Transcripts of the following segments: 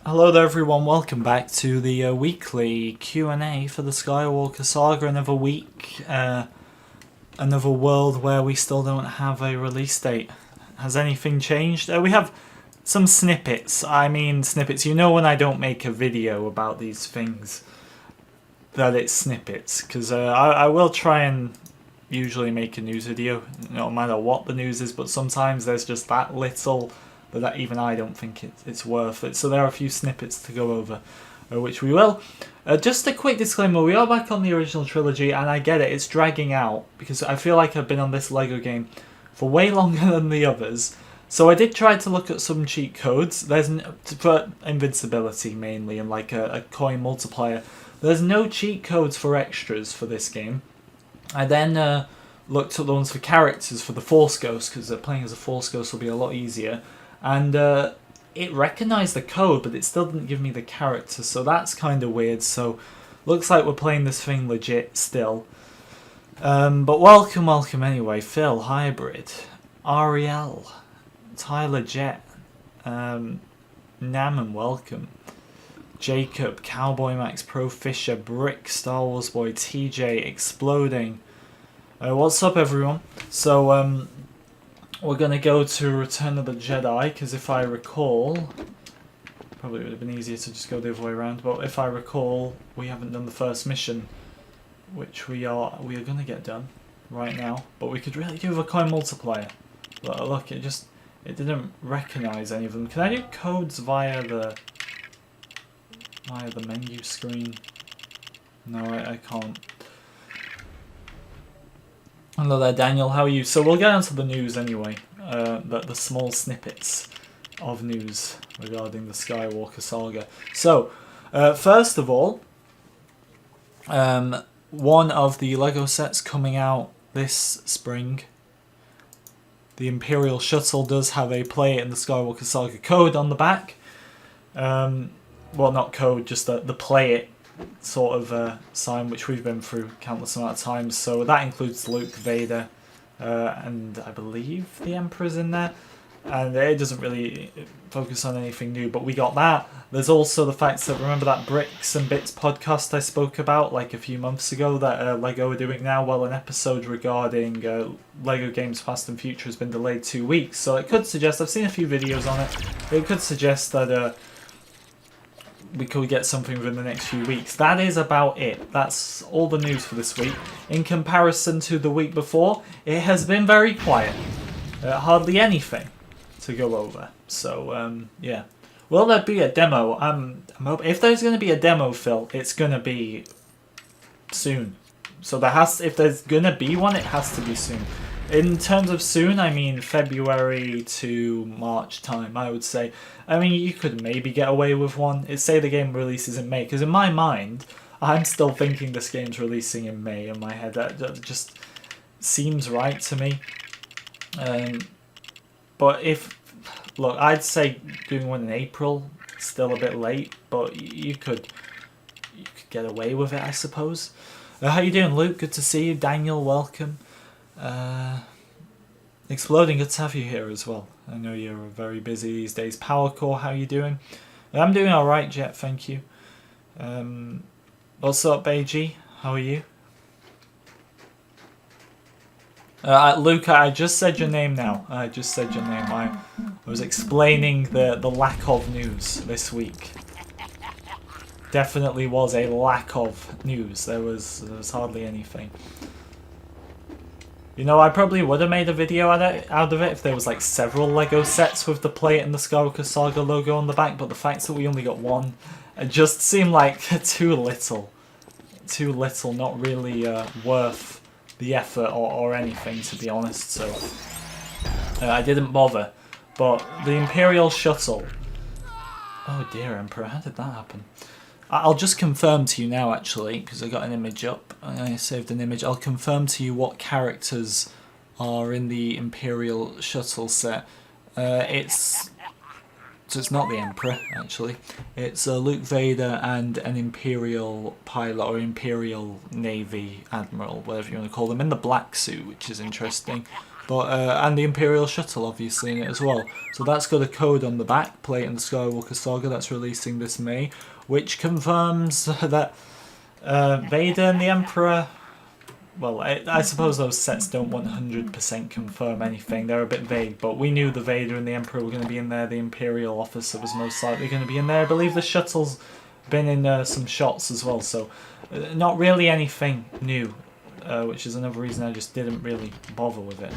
Hello there everyone, welcome back to the weekly Q&A for the Skywalker Saga. Another week, another world where we still don't have a release date. Has anything changed? We have some snippets. Snippets. You know when I don't make a video about these things, that it's snippets. Because I will try and usually make a news video, no matter what the news is, but sometimes there's just that little that even I don't think it's worth it. So there are a few snippets to go over, which we will. Just a quick disclaimer, we are back on the original trilogy, and I get it, it's dragging out, because I feel like I've been on this LEGO game for way longer than the others. So I did try to look at some cheat codes. There's for invincibility mainly, and like a coin multiplier. There's no cheat codes for extras for this game. I then looked at the ones for characters for the Force Ghost, because playing as a Force Ghost will be a lot easier. And it recognised the code, but it still didn't give me the character, so that's kind of weird. So looks like we're playing this thing legit still. But welcome anyway. Phil, Hybrid, Ariel, Tyler Jet, Naman, welcome. Jacob, Cowboy Max, Pro Fisher, Brick, Star Wars Boy, TJ, Exploding. What's up everyone? So we're going to go to Return of the Jedi, because if I recall, probably would have been easier to just go the other way around, but if I recall, we haven't done the first mission, which we are going to get done right now, but we could really do with a coin multiplier. Look, it didn't recognise any of them. Can I do codes via the menu screen? No, I can't. Hello there, Daniel. How are you? So we'll get onto the news anyway. The small snippets of news regarding the Skywalker Saga. So, first of all, one of the LEGO sets coming out this spring. The Imperial Shuttle does have a Play It in the Skywalker Saga code on the back. Well, not code, just the Play It sort of sign, which we've been through countless amount of times. So that includes Luke, Vader, and I believe the Emperor's in there. And it doesn't really focus on anything new, but we got that. There's also the fact that, remember that Bricks and Bits podcast I spoke about like a few months ago that LEGO are doing now? Well, an episode regarding LEGO Games Past and Future has been delayed 2 weeks. So it could suggest, I've seen a few videos on it, it could suggest that we could get something within the next few weeks. That is about it. That's all the news for this week. In comparison to the week before, it has been very quiet. Hardly anything to go over. So, yeah. Will there be a demo? If there's going to be a demo, Phil, it's going to be soon. So if there's going to be one, it has to be soon. In terms of soon, I mean February to March time, I would say. I mean, you could maybe get away with one. Say the game releases in May, because in my mind, I'm still thinking this game's releasing in May in my head. That just seems right to me. But look, I'd say doing one in April, still a bit late, but you could get away with it, I suppose. How you doing, Luke? Good to see you. Daniel, welcome. Exploding, good to have you here as well. I know you're very busy these days. Powercore, how you doing? I'm doing alright, Jet, thank you. What's up, AG? How are you? Luke, I just said your name now. I just said your name. I was explaining the lack of news this week. Definitely was a lack of news. There was hardly anything. You know, I probably would have made a video out of it if there was like several LEGO sets with the Play It and the Skywalker Saga logo on the back, but the fact that we only got one, it just seemed like too little. Too little, not really worth the effort or anything, to be honest, so I didn't bother. But the Imperial Shuttle... Oh dear, Emperor, how did that happen? I'll just confirm to you now, actually, because I got an image up. I saved an image. I'll confirm to you what characters are in the Imperial Shuttle set. So it's not the Emperor, actually. It's Luke, Vader and an Imperial pilot, or Imperial Navy Admiral, whatever you want to call them, in the black suit, which is interesting. But and the Imperial Shuttle obviously in it as well. So that's got a code on the back, Play it in the Skywalker Saga, that's releasing this May, which confirms that Vader and the Emperor... Well, I suppose those sets don't 100% confirm anything. They're a bit vague, but we knew the Vader and the Emperor were going to be in there. The Imperial officer was most likely going to be in there. I believe the shuttle's been in some shots as well, so not really anything new, which is another reason I just didn't really bother with it.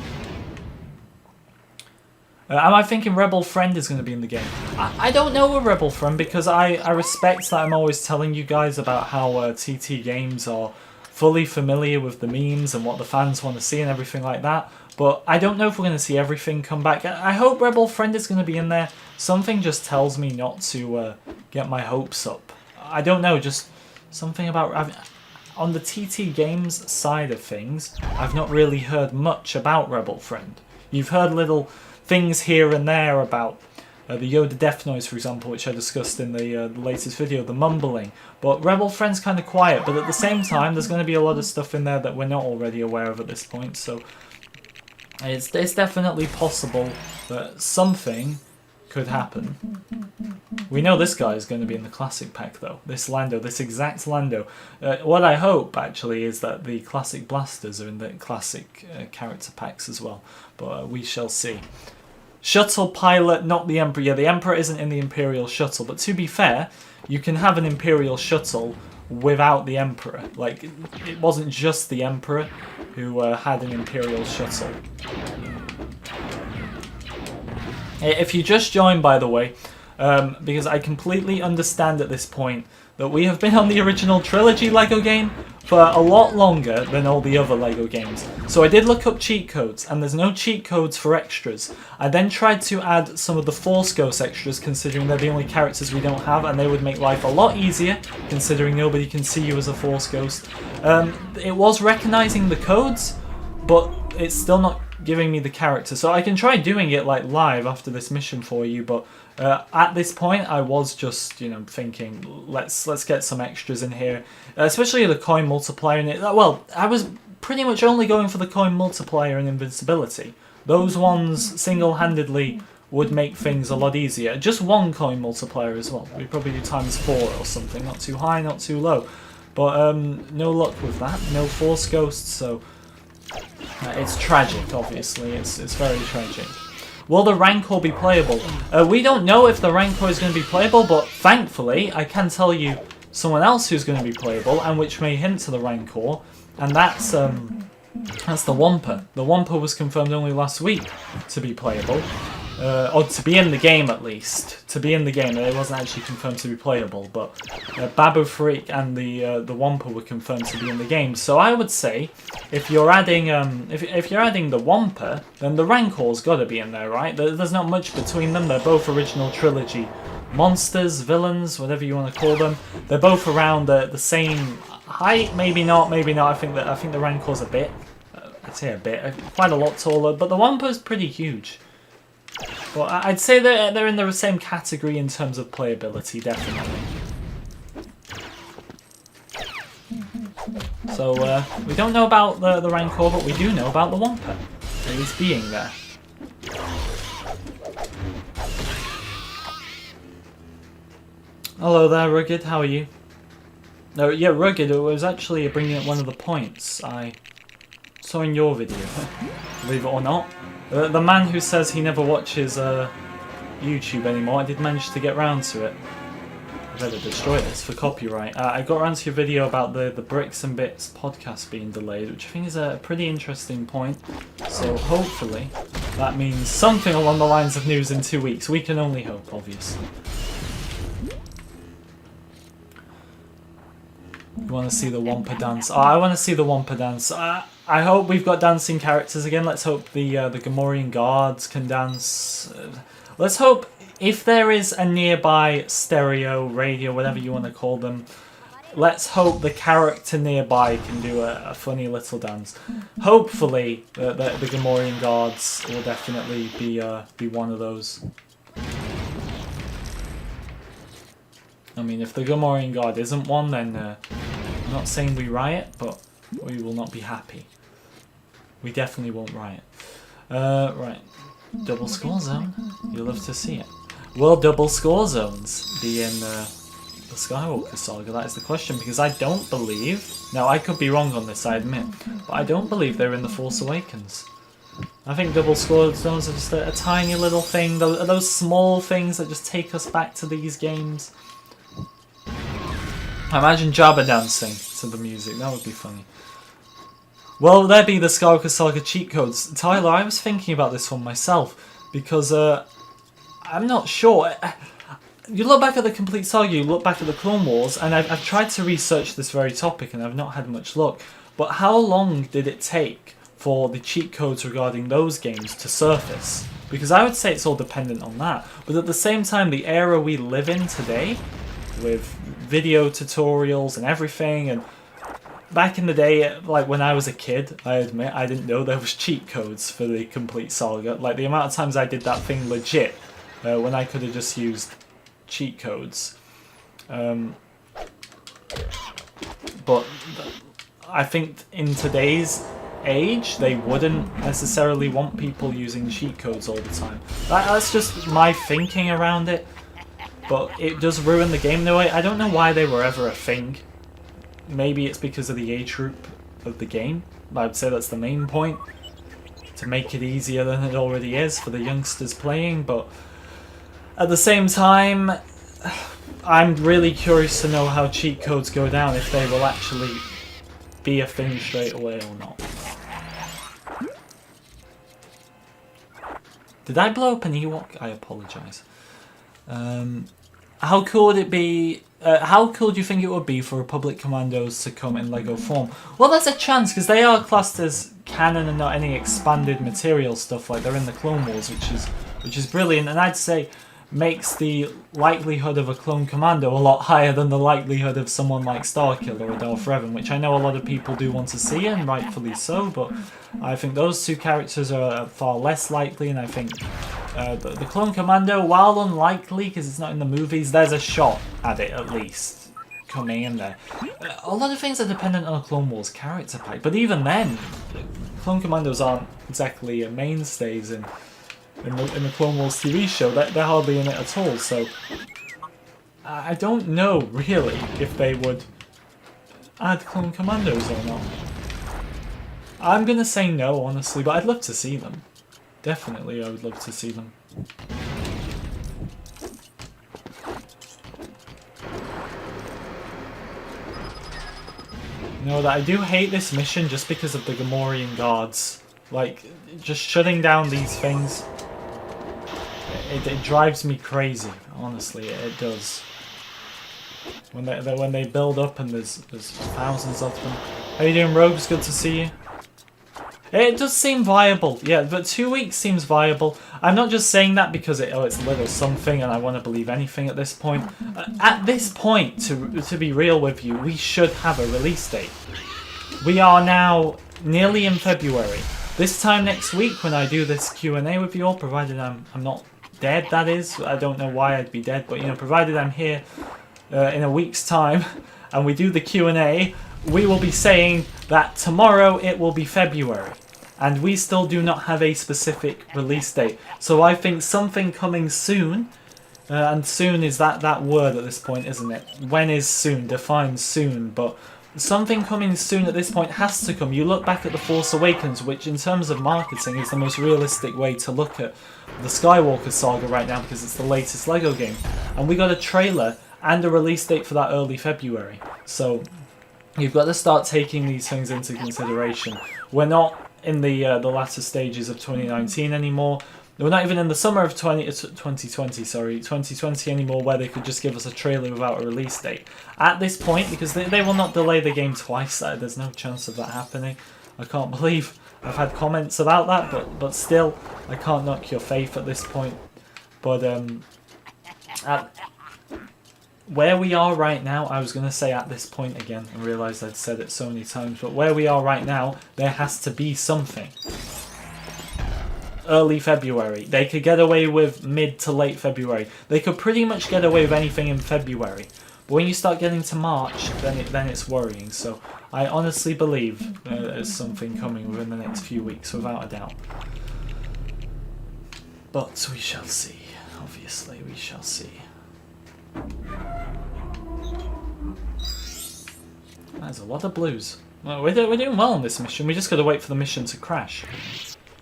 Am I thinking Rebel Friend is going to be in the game? I don't know a Rebel Friend, because I respect that I'm always telling you guys about how TT Games are fully familiar with the memes and what the fans want to see and everything like that, but I don't know if we're going to see everything come back. I hope Rebel Friend is going to be in there. Something just tells me not to get my hopes up. I don't know, just something about... on the TT Games side of things, I've not really heard much about Rebel Friend. You've heard little things here and there about the Yoda death noise, for example, which I discussed in the latest video, the mumbling. But Rebel Friend's kind of quiet, but at the same time, there's going to be a lot of stuff in there that we're not already aware of at this point, so it's definitely possible that something could happen. We know this guy is going to be in the classic pack, though. This Lando, this exact Lando. What I hope, actually, is that the classic blasters are in the classic character packs as well, but we shall see. Shuttle pilot, not the Emperor. Yeah, the Emperor isn't in the Imperial Shuttle, but to be fair, you can have an Imperial Shuttle without the Emperor. Like, it wasn't just the Emperor who had an Imperial Shuttle. If you just joined, by the way, because I completely understand at this point that we have been on the original trilogy LEGO game for a lot longer than all the other LEGO games. So I did look up cheat codes, and there's no cheat codes for extras. I then tried to add some of the Force Ghost extras, considering they're the only characters we don't have, and they would make life a lot easier, considering nobody can see you as a Force Ghost. It was recognizing the codes, but it's still not giving me the character. So I can try doing it like live after this mission for you, but at this point I was just, you know, thinking let's get some extras in here, especially the coin multiplier in it. Well, I was pretty much only going for the coin multiplier and invincibility. Those ones single-handedly would make things a lot easier. Just one coin multiplier as well. We probably do ×4 or something, not too high, not too low. But no luck with that. No Force Ghosts, so it's tragic, obviously. It's very tragic. Will the Rancor be playable? We don't know if the Rancor is going to be playable, but thankfully I can tell you someone else who's going to be playable, and which may hint to the Rancor, and that's the Wampa. The Wampa was confirmed only last week to be playable. Or to be in the game, at least. To be in the game. It wasn't actually confirmed to be playable, but Babu Freak and the Wampa were confirmed to be in the game. So I would say, if you're adding if you're adding the Wampa, then the Rancor's got to be in there, right? There's not much between them. They're both original trilogy monsters, villains, whatever you want to call them. They're both around the same height. Maybe not. Maybe not. I think the Rancor's a bit. I'd say a bit, quite a lot taller, but the Wampa's pretty huge. Well, I'd say they're in the same category in terms of playability, definitely. So, we don't know about the Rancor, but we do know about the Wampa, at least being there. Hello there, Rugged, how are you? No, yeah, Rugged, it was actually bringing up one of the points I saw in your video, believe it or not. The man who says he never watches YouTube anymore, I did manage to get round to it. I better destroy this for copyright. I got around to your video about the Bricks and Bits podcast being delayed, which I think is a pretty interesting point. So hopefully that means something along the lines of news in 2 weeks. We can only hope, obviously. You want to see the Wampa dance? Oh, I want to see the Wampa dance. I hope we've got dancing characters again. Let's hope the Gamorrean guards can dance. Let's hope if there is a nearby stereo, radio, whatever you want to call them, let's hope the character nearby can do a funny little dance. Hopefully the Gamorrean guards will definitely be one of those. I mean, if the Gamorrean guard isn't one, then I'm not saying we riot, but we will not be happy. We definitely won't riot. Right. Double score zone. You'll love to see it. Will double score zones be in the Skywalker Saga? That is the question, because I don't believe... Now, I could be wrong on this, I admit, but I don't believe they're in The Force Awakens. I think double score zones are just a tiny little thing, those small things that just take us back to these games. Imagine Jabba dancing to the music, that would be funny. Will there be the Skywalker Saga cheat codes? Tyler, I was thinking about this one myself, because I'm not sure. You look back at the complete saga, you look back at the Clone Wars, and I've tried to research this very topic and I've not had much luck. But how long did it take for the cheat codes regarding those games to surface? Because I would say it's all dependent on that. But at the same time, the era we live in today, with video tutorials and everything, and back in the day, like when I was a kid, I admit I didn't know there was cheat codes for the complete saga. Like the amount of times I did that thing legit, when I could have just used cheat codes. But I think in today's age, they wouldn't necessarily want people using cheat codes all the time. That's just my thinking around it. But it does ruin the game in a way. I don't know why they were ever a thing. Maybe it's because of the age group of the game. I would say that's the main point. To make it easier than it already is for the youngsters playing. But at the same time, I'm really curious to know how cheat codes go down, if they will actually be a thing straight away or not. Did I blow up an Ewok? I apologise. How cool would it be? How cool do you think it would be for Republic Commandos to come in LEGO form? Well, there's a chance, because they are classed as canon and not any expanded material stuff like they're in the Clone Wars, which is brilliant, and I'd say makes the likelihood of a clone commando a lot higher than the likelihood of someone like Starkiller or Darth Revan, which I know a lot of people do want to see, and rightfully so, but I think those two characters are far less likely, and I think the clone commando, while unlikely because it's not in the movies, there's a shot at it at least coming in there. A lot of things are dependent on a Clone Wars character pack, but even then, clone commandos aren't exactly mainstays in the Clone Wars TV show. They're hardly in it at all, so I don't know really if they would add clone commandos or not. I'm gonna say no, honestly, but I'd love to see them. Definitely, I would love to see them. You know that I do hate this mission just because of the Gamorrean guards. Like, just shutting down these things. It drives me crazy, honestly, it does. When they build up and there's thousands of them. How you doing, Rogues? Good to see you. It does seem viable, yeah, but 2 weeks seems viable. I'm not just saying that because it's a little something and I want to believe anything at this point. At this point, to be real with you, we should have a release date. We are now nearly in February. This time next week when I do this Q&A with you all, provided I'm not dead, that is. I don't know why I'd be dead, but you know, provided I'm here in a week's time and we do the Q&A, we will be saying that tomorrow it will be February. And we still do not have a specific release date. So I think something coming soon, and soon is that word at this point, isn't it? When is soon? Define soon, but something coming soon at this point has to come. You look back at The Force Awakens, which in terms of marketing is the most realistic way to look at the Skywalker Saga right now because it's the latest LEGO game. And we got a trailer and a release date for that early February. So you've got to start taking these things into consideration. We're not in the latter stages of 2019 anymore. We're not even in the summer of 2020 anymore, where they could just give us a trailer without a release date. At this point, because they will not delay the game twice, there's no chance of that happening. I can't believe I've had comments about that, but still, I can't knock your faith at this point. But at where we are right now, I was going to say at this point again, and realised I'd said it so many times, but where we are right now, there has to be something. Early February. They could get away with mid to late February. They could pretty much get away with anything in February. But when you start getting to March, then it's worrying. So I honestly believe there's something coming within the next few weeks, without a doubt. But we shall see. Obviously, we shall see. There's a lot of blues. Well, we're doing well on this mission. We just got to wait for the mission to crash.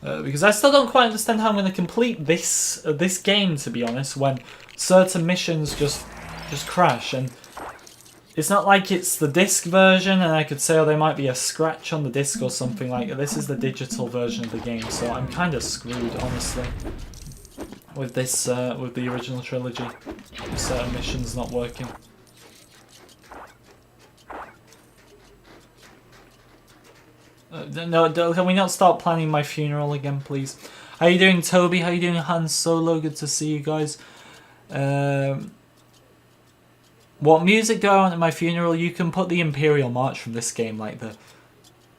Because I still don't quite understand how I'm going to complete this game, to be honest, when certain missions just crash. And it's not like it's the disc version, and I could say, oh, there might be a scratch on the disc or something like that. This is the digital version of the game, so I'm kind of screwed, honestly, with this, with the original trilogy. Certain missions not working. No, can we not start planning my funeral again, please? How you doing, Toby? How you doing, Han Solo? Good to see you guys. What music do I want at my funeral? You can put the Imperial March from this game, like the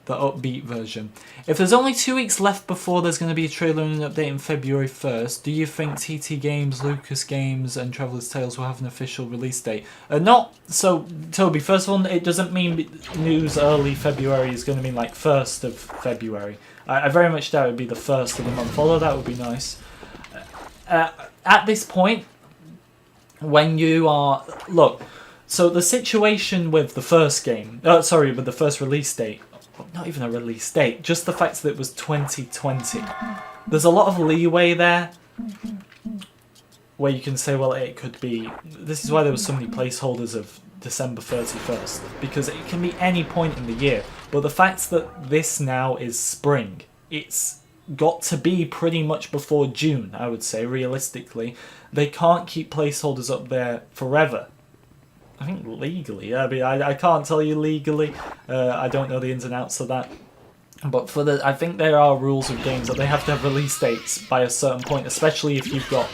upbeat version. If there's only 2 weeks left before there's going to be a trailer and an update on February 1st, do you think TT Games, Lucas Games and Traveller's Tales will have an official release date? Not so, Toby, first of all, it doesn't mean news early February is going to mean like 1st of February. I very much doubt it would be the 1st of the month, although that would be nice. At this point, when you are... Look, so the situation with the first game... sorry, with the first release date, not even a release date, just the fact that it was 2020. There's a lot of leeway there where you can say, well, it could be... This is why there were so many placeholders of December 31st, because it can be any point in the year. But the fact that this now is spring, it's got to be pretty much before June, I would say, realistically. They can't keep placeholders up there forever. I think legally, I mean, I can't tell you legally. I don't know the ins and outs of that. But for I think there are rules of games that they have to have release dates by a certain point, especially if you've got,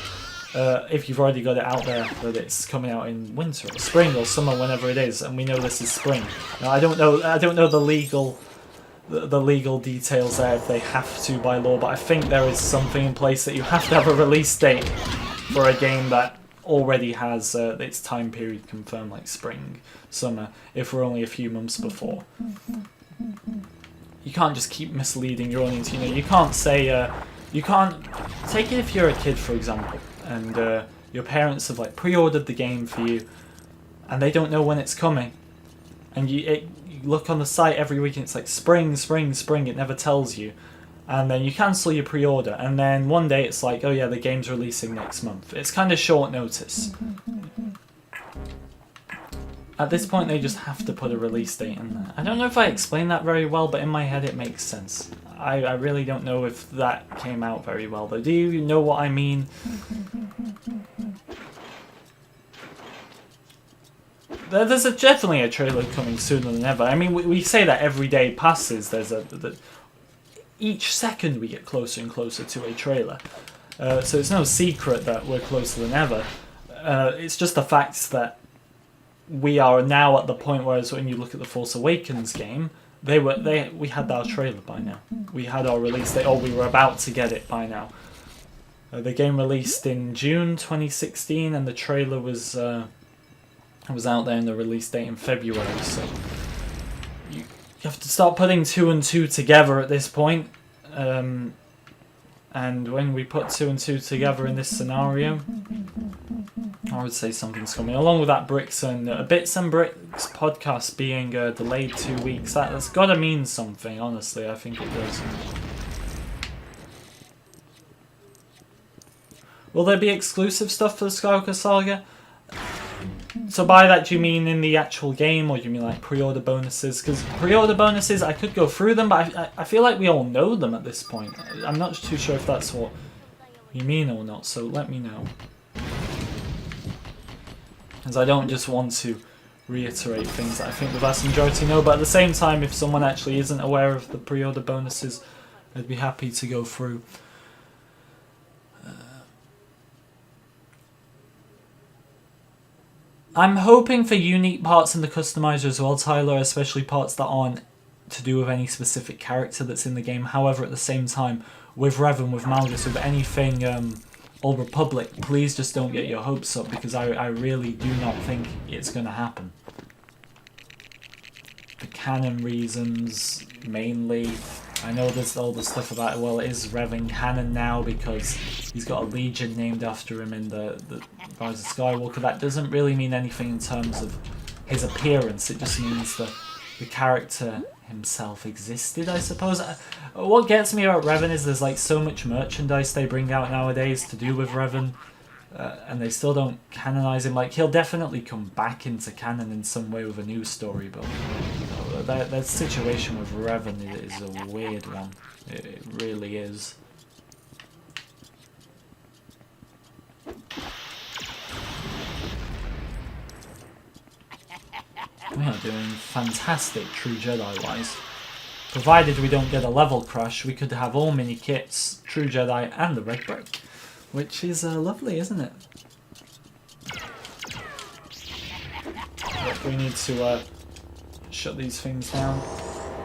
if you've already got it out there that it's coming out in winter or spring or summer, whenever it is, and we know this is spring. Now, I don't know the legal details there if they have to by law, but I think there is something in place that you have to have a release date for a game that already has its time period confirmed, like spring, summer, if we're only a few months before. You can't just keep misleading your audience, you know, you can't say, you can't, take it if you're a kid, for example, and your parents have like pre-ordered the game for you, and they don't know when it's coming, and you look on the site every week and it's like spring, spring, spring, it never tells you. And then you cancel your pre-order, and then one day it's like, oh yeah, the game's releasing next month. It's kind of short notice. At this point, they just have to put a release date in there. I don't know if I explained that very well, but in my head it makes sense. I really don't know if that came out very well, though. Do you know what I mean? There's definitely a trailer coming sooner than ever. I mean, we say that every day passes. There's each second we get closer and closer to a trailer. So it's no secret that we're closer than ever. It's just the fact that we are now at the point, whereas when you look at the Force Awakens game, we had our trailer by now. We had our release date, or we were about to get it by now. The game released in June 2016, and the trailer was out there in the release date in February, so you have to start putting 2 and 2 together at this point. And when we put 2 and 2 together in this scenario, I would say something's coming. Along with that Bits and Bricks podcast being delayed 2 weeks, that's got to mean something, honestly, I think it does. Will there be exclusive stuff for the Skywalker Saga? So by that, do you mean in the actual game, or do you mean like pre-order bonuses? Because pre-order bonuses, I could go through them, but I feel like we all know them at this point. I'm not too sure if that's what you mean or not, so let me know. Because I don't just want to reiterate things that I think the vast majority know, but at the same time, if someone actually isn't aware of the pre-order bonuses, I'd be happy to go through. I'm hoping for unique parts in the customizer as well, Tyler, especially parts that aren't to do with any specific character that's in the game. However, at the same time, with Revan, with Malgus, with anything Old Republic, please just don't get your hopes up, because I really do not think it's going to happen. For canon reasons, mainly. I know there's all the stuff about, well, it is Revan canon now because he's got a legion named after him in the Rise of Skywalker. That doesn't really mean anything in terms of his appearance. It just means that the character himself existed, I suppose. What gets me about Revan is there's like so much merchandise they bring out nowadays to do with Revan, and they still don't canonize him. Like, he'll definitely come back into canon in some way with a new story, but that situation with Revan is a weird one. It really is. We are doing fantastic True Jedi-wise. Provided we don't get a level crush, we could have all mini kits, True Jedi and the Red Brick. Which is lovely, isn't it? Look, we need to shut these things down.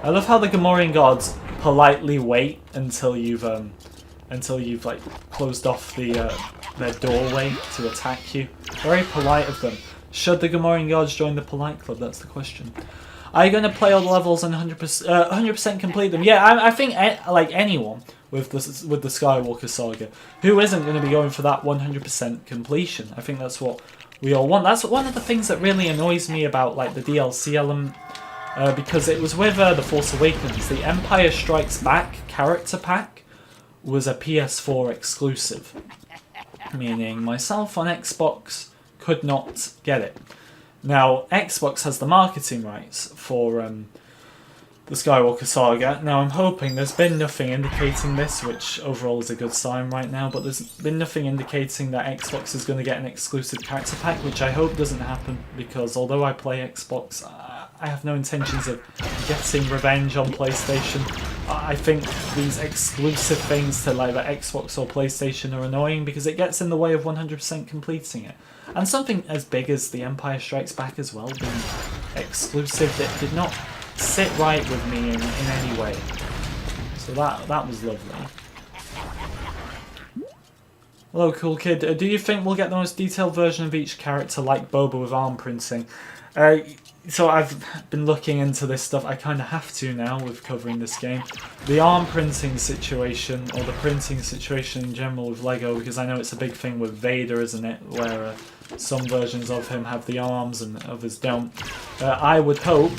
I love how the Gamorrean gods politely wait until you've like closed off their doorway to attack you. Very polite of them. Should the Gamorrean gods join the polite club? That's the question. Are you going to play all the levels and 100% complete them? Yeah, I think like anyone with the Skywalker Saga, who isn't going to be going for that 100% completion? I think that's what we all want. That's one of the things that really annoys me about like the DLC element, because it was with The Force Awakens. The Empire Strikes Back character pack was a PS4 exclusive, meaning myself on Xbox could not get it. Now, Xbox has the marketing rights for the Skywalker Saga. Now, I'm hoping, there's been nothing indicating this, which overall is a good sign right now, but there's been nothing indicating that Xbox is going to get an exclusive character pack, which I hope doesn't happen, because although I play Xbox, I have no intentions of getting revenge on PlayStation. I think these exclusive things to like the Xbox or PlayStation are annoying because it gets in the way of 100% completing it. And something as big as The Empire Strikes Back as well, being exclusive, that did not sit right with me in any way. So that was lovely. Hello, cool kid. Do you think we'll get the most detailed version of each character like Boba with arm printing? So I've been looking into this stuff. I kind of have to now with covering this game. The arm printing situation, or the printing situation in general with LEGO, because I know it's a big thing with Vader, isn't it? Where some versions of him have the arms and others don't. I would hope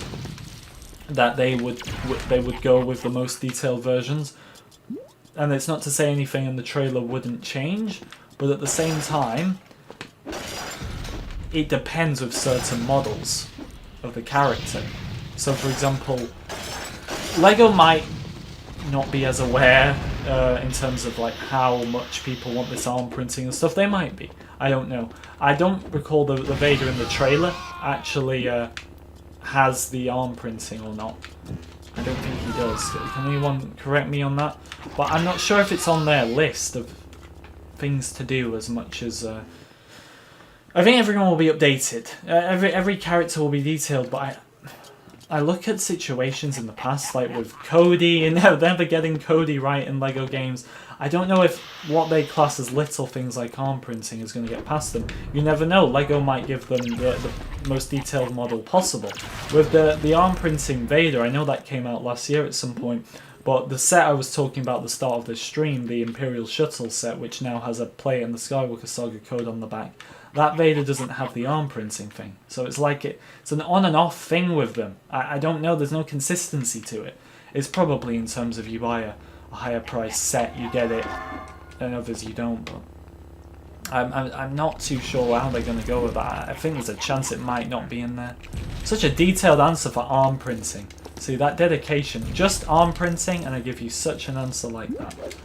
that they would go with the most detailed versions. And it's not to say anything in the trailer wouldn't change, but at the same time, it depends with certain models of the character. So for example, LEGO might not be as aware in terms of like how much people want this arm printing and stuff. They might be. I don't know. I don't recall the Vader in the trailer actually has the arm printing or not. I don't think he does. Can anyone correct me on that? But I'm not sure if it's on their list of things to do as much as... I think everyone will be updated. Every character will be detailed, but I look at situations in the past, like with Cody, and never getting Cody right in LEGO games. I don't know if what they class as little things like arm printing is going to get past them. You never know. LEGO might give them the most detailed model possible. With the arm printing Vader, I know that came out last year at some point, but the set I was talking about at the start of this stream, the Imperial Shuttle set, which now has a Play in the Skywalker Saga code on the back, that Vader doesn't have the arm printing thing. So it's like it's an on and off thing with them. I don't know, there's no consistency to it. It's probably in terms of you buy a higher price set, you get it, and others you don't, but I'm not too sure how they're going to go with that. I think there's a chance it might not be in there. Such a detailed answer for arm printing. See, that dedication, just arm printing, and I give you such an answer like that.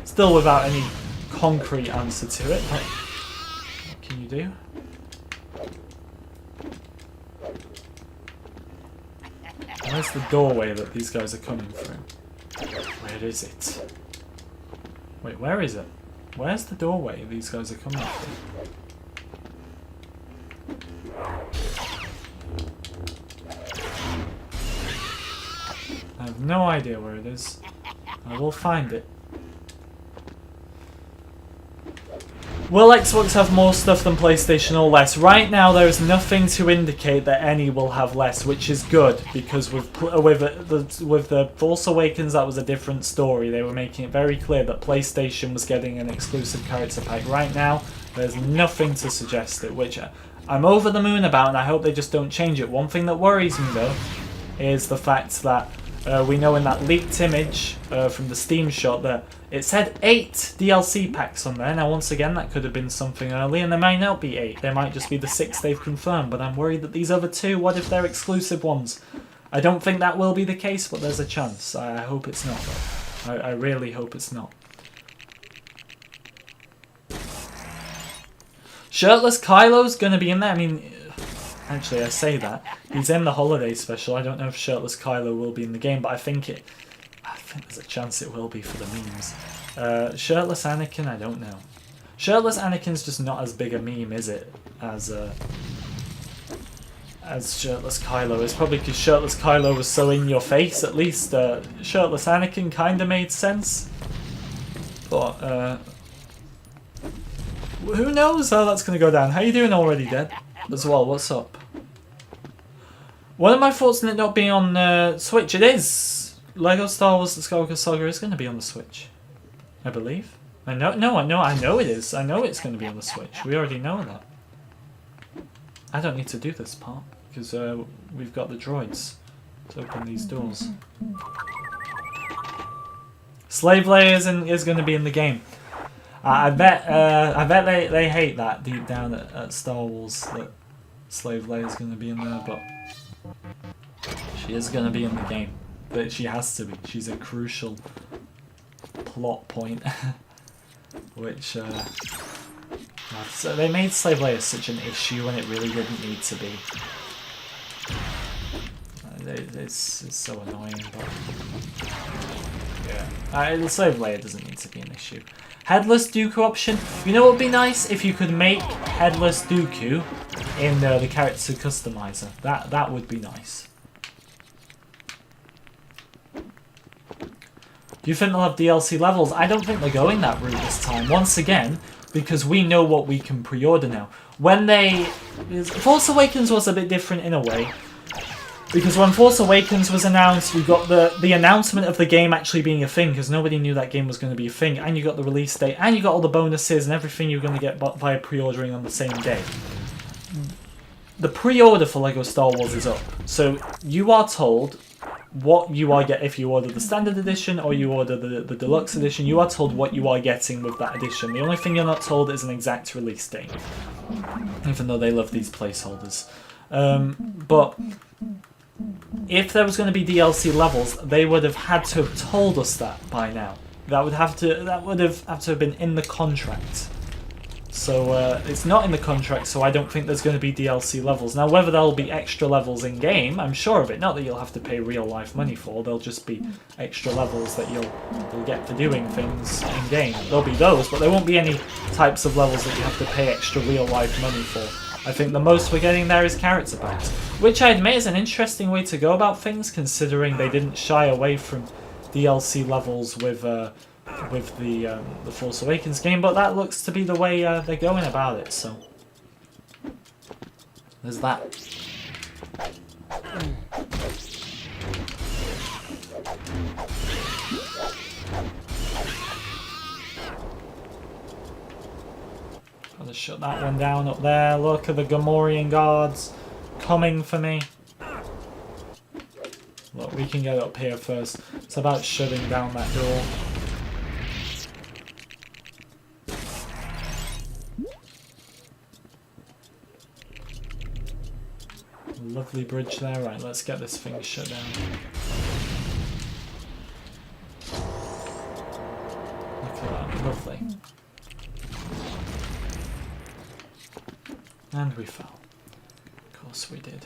Still without any concrete answer to it, but what can you do? Where's the doorway that these guys are coming through? Where is it? Wait, where is it? Where's the doorway these guys are coming through? I have no idea where it is. I will find it. Will Xbox have more stuff than PlayStation or less? Right now, there is nothing to indicate that any will have less, which is good because with the Force Awakens, that was a different story. They were making it very clear that PlayStation was getting an exclusive character pack. Right now, there's nothing to suggest it, which I'm over the moon about, and I hope they just don't change it. One thing that worries me though is the fact that we know in that leaked image from the Steam shot that it said 8 DLC packs on there. Now, once again, that could have been something early, and there might not be 8. There might just be the 6 they've confirmed, but I'm worried that these other 2, what if they're exclusive ones? I don't think that will be the case, but there's a chance. I hope it's not, though. I really hope it's not. Shirtless Kylo's going to be in there. I mean, actually, I say that. He's in the holiday special. I don't know if Shirtless Kylo will be in the game, but I think there's a chance it will be for the memes. Shirtless Anakin, I don't know. Shirtless Anakin's just not as big a meme, is it? As Shirtless Kylo. It's probably because Shirtless Kylo was so in your face, at least. Shirtless Anakin kind of made sense. But, who knows how that's going to go down. How you doing already, Dead? As well, what's up? What are my thoughts on it not being on Switch? It is! Lego Star Wars The Skywalker Saga is going to be on the Switch. I believe. I know it is. I know it's going to be on the Switch. We already know that. I don't need to do this part, because we've got the droids to open these doors. Slave Leia is going to be in the game. I bet they hate that deep down at Star Wars, that Slave Leia is going to be in there, but she is going to be in the game. But she has to be. She's a crucial plot point, which so they made Slave Leia such an issue when it really didn't need to be. It's so annoying, but yeah, Slave Leia doesn't need to be an issue. Headless Dooku option. You know what would be nice if you could make Headless Dooku in the character customizer. That would be nice. Do you think they'll have DLC levels? I don't think they're going that route this time. Once again, because we know what we can pre-order now. Force Awakens was a bit different in a way. Because when Force Awakens was announced, we got the announcement of the game actually being a thing, because nobody knew that game was going to be a thing, and you got the release date, and you got all the bonuses and everything you were going to get via pre-ordering on the same day. The pre-order for LEGO Star Wars is up, so you are told what you are getting. If you order the standard edition or you order the deluxe edition, you are told what you are getting with that edition. The only thing you're not told is an exact release date, even though they love these placeholders. But if there was going to be DLC levels, they would have had to have told us that by now. That would have to have been in the contract. So it's not in the contract, so I don't think there's going to be DLC levels. Now, whether there'll be extra levels in-game, I'm sure of it. Not that you'll have to pay real-life money for. There'll just be extra levels that you'll get for doing things in-game. There'll be those, but there won't be any types of levels that you have to pay extra real-life money for. I think the most we're getting there is character packs, which I admit is an interesting way to go about things, considering they didn't shy away from DLC levels with the Force Awakens game, but that looks to be the way they're going about it, so there's that. Gotta shut that one down up there. Look at the Gamorrean guards coming for me. Look, we can get up here first. It's about shutting down that door. Lovely bridge there. Right, let's get this thing shut down. Look at that, lovely. And we fell. Of course we did.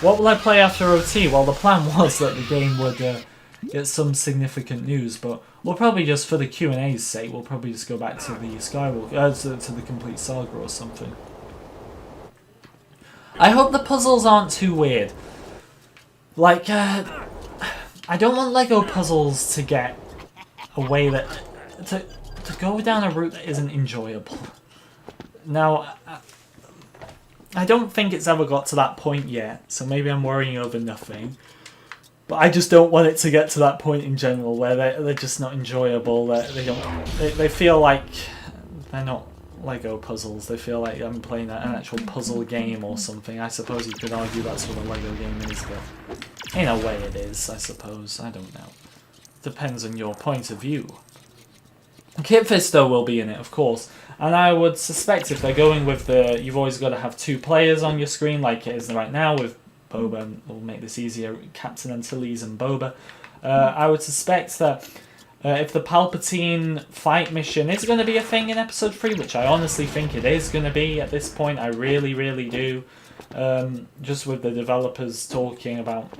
What will I play after OT? Well, the plan was that the game would get some significant news, but we'll probably just, for the Q&A's sake, we'll probably just go back to the Skywalker, to the complete saga or something. I hope the puzzles aren't too weird. Like, I don't want LEGO puzzles to get a way that... to go down a route that isn't enjoyable. Now, I don't think it's ever got to that point yet, so maybe I'm worrying over nothing. But I just don't want it to get to that point in general where they're just not enjoyable. They feel like they're not Lego puzzles. They feel like I'm playing an actual puzzle game or something. I suppose you could argue that's what a Lego game is, but in a way it is, I suppose. I don't know. Depends on your point of view. Kit Fisto will be in it, of course. And I would suspect if they're going with the... You've always got to have 2 players on your screen like it is right now with Boba. We'll make this easier. Captain Antilles and Boba. I would suspect that if the Palpatine fight mission is going to be a thing in Episode 3, which I honestly think it is going to be at this point, I really, really do. Just with the developers talking about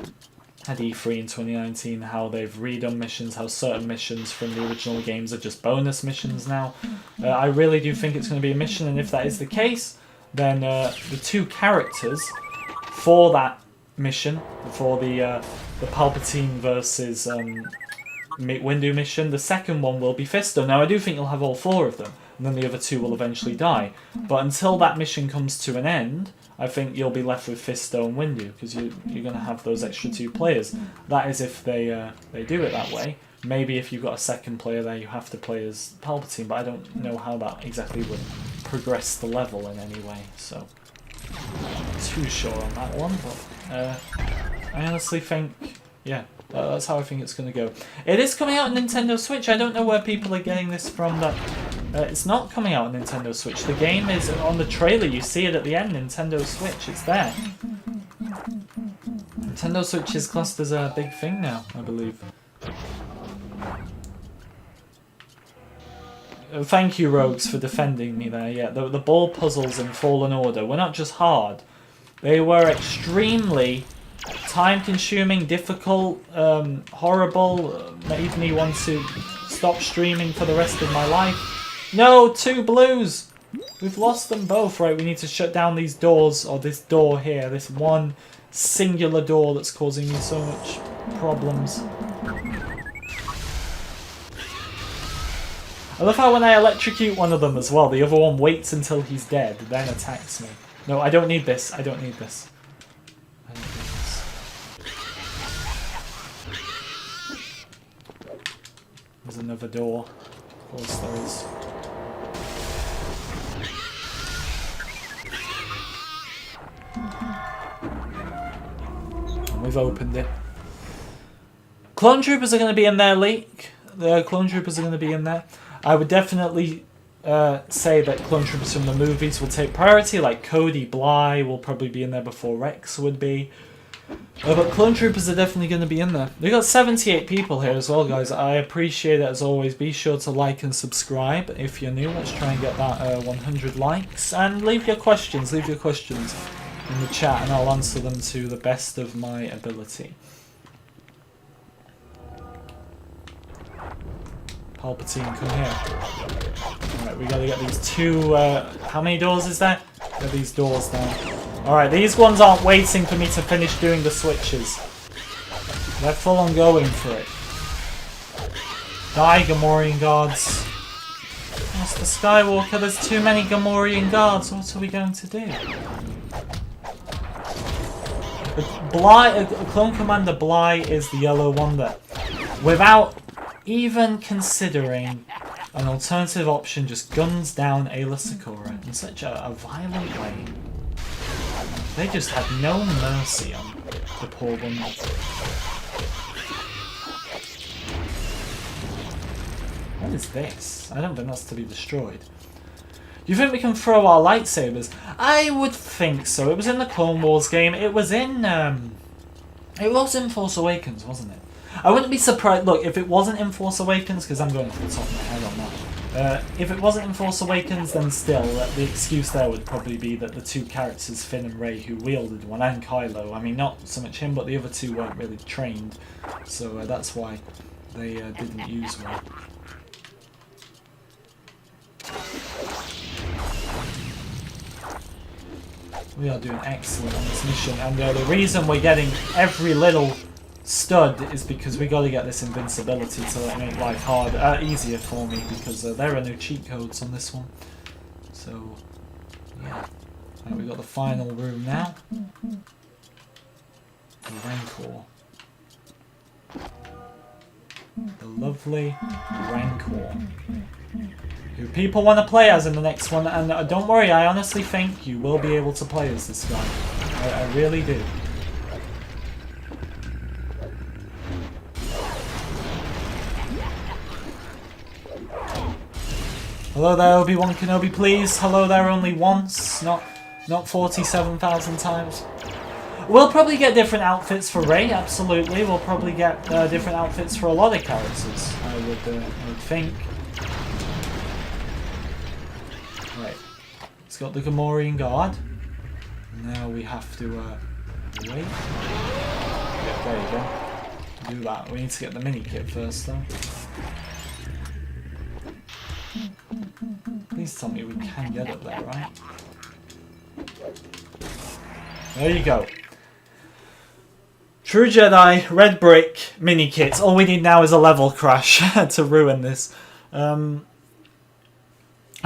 at E3 in 2019 how they've redone missions, how certain missions from the original games are just bonus missions now. I really do think it's going to be a mission, and if that is the case, then the 2 characters for that mission, for the Palpatine versus Windu mission, the second one will be Fisto. Now I do think you'll have all 4 of them, and then the other 2 will eventually die. But until that mission comes to an end, I think you'll be left with Fisto and Windu, because you're going to have those extra 2 players. That is if they do it that way. Maybe if you've got a second player there, you have to play as Palpatine, but I don't know how that exactly would progress the level in any way, so not too sure on that one, but I honestly think, yeah, that's how I think it's going to go. It is coming out on Nintendo Switch. I don't know where people are getting this from, that it's not coming out on Nintendo Switch. The game is on the trailer, you see it at the end, Nintendo Switch, it's there. Nintendo Switch is classed as a big thing now, I believe. Thank you, Rogues, for defending me there. Yeah, the ball puzzles in Fallen Order were not just hard. They were extremely time-consuming, difficult, horrible, made me want to stop streaming for the rest of my life. No, 2 blues! We've lost them both. Right, we need to shut down these doors, or this door here, this one singular door that's causing me so much problems. I love how when I electrocute one of them as well, the other one waits until he's dead, then attacks me. No, I don't need this. I don't need this. I don't need this. There's another door. Of course there is. And we've opened it. Clone Troopers are going to be in there, Leak. The Clone Troopers are going to be in there. I would definitely say that Clone Troopers from the movies will take priority, like Cody Bly will probably be in there before Rex would be. But Clone Troopers are definitely going to be in there. We've got 78 people here as well, guys. I appreciate it as always. Be sure to like and subscribe if you're new. Let's try and get that 100 likes. And leave your questions. Leave your questions in the chat and I'll answer them to the best of my ability. Palpatine, come here. Alright, we gotta get these 2, how many doors is that? Get these doors down. Alright, these ones aren't waiting for me to finish doing the switches. They're full on going for it. Die, Gamorrean guards. Master Skywalker, there's too many Gamorrean guards. What are we going to do? Clone Commander Bly is the yellow one that, without even considering an alternative option, just guns down Ayla Secura in such a violent way. They just had no mercy on the poor woman. What is this? I don't think that's to be destroyed. You think we can throw our lightsabers? I would think so. It was in the Clone Wars game. It was in Force Awakens, wasn't it? I wouldn't be surprised. Look, if it wasn't in Force Awakens, because I'm going to the top of my head on that. If it wasn't in Force Awakens, then still, the excuse there would probably be that the 2 characters, Finn and Rey, who wielded one, and Kylo, I mean, not so much him, but the other 2 weren't really trained. So that's why they didn't use one. We are doing excellent on this mission, and the reason we're getting every little stud is because we got to get this invincibility to make life easier for me, because there are no cheat codes on this one. So, yeah. Right, we've got the final room now. The Rancor. The lovely Rancor. Who people want to play as in the next one, and don't worry, I honestly think you will be able to play as this guy. I really do. Hello there, Obi-Wan Kenobi, please. Hello there only once, not 47,000 times. We'll probably get different outfits for Rey, absolutely. We'll probably get different outfits for a lot of characters, I would think. Right, it's got the Gamorrean Guard. Now we have to wait. Yeah, there you go. Do that. We need to get the mini kit first, though. Please tell me we can get up there, right? There you go. True Jedi, red brick, mini kits. All we need now is a level crash to ruin this. I'm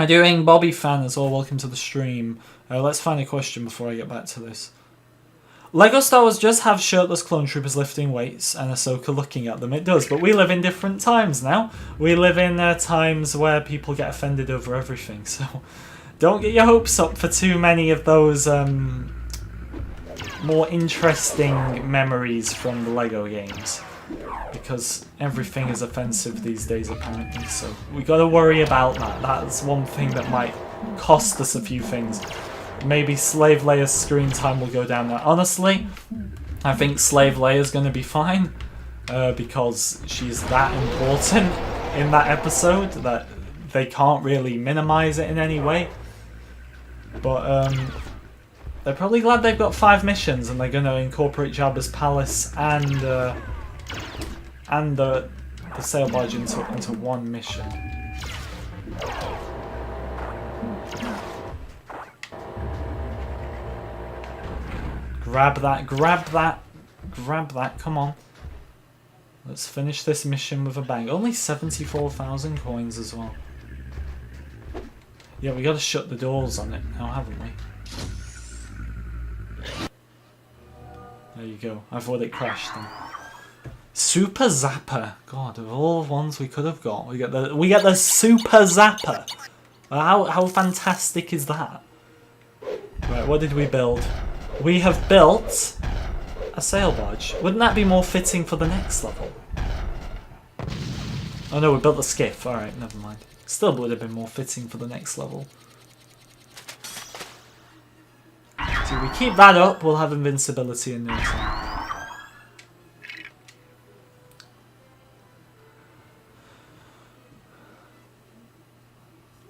doing Bobby fan as well. Welcome to the stream. Let's find a question before I get back to this. Lego Star Wars just have shirtless clone troopers lifting weights and Ahsoka looking at them. It does, but we live in different times now. We live in times where people get offended over everything, so don't get your hopes up for too many of those more interesting memories from the Lego games, because everything is offensive these days apparently, so we got to worry about that. That's one thing that might cost us a few things. Maybe Slave Leia's screen time will go down there. Honestly, I think Slave Leia's going to be fine, because she's that important in that episode that they can't really minimize it in any way. But they're probably glad they've got 5 missions, and they're going to incorporate Jabba's palace and the sail barge into one mission. Grab that, grab that, grab that, come on. Let's finish this mission with a bang. Only 74,000 coins as well. Yeah, we gotta shut the doors on it now, haven't we? There you go. I thought it crashed then. Super Zapper. God, of all the ones we could have got, we get the Super Zapper. How fantastic is that? Right, what did we build? We have built a sail barge. Wouldn't that be more fitting for the next level? Oh no, we built a skiff. Alright, never mind. Still would have been more fitting for the next level. So if we keep that up, we'll have invincibility in no time.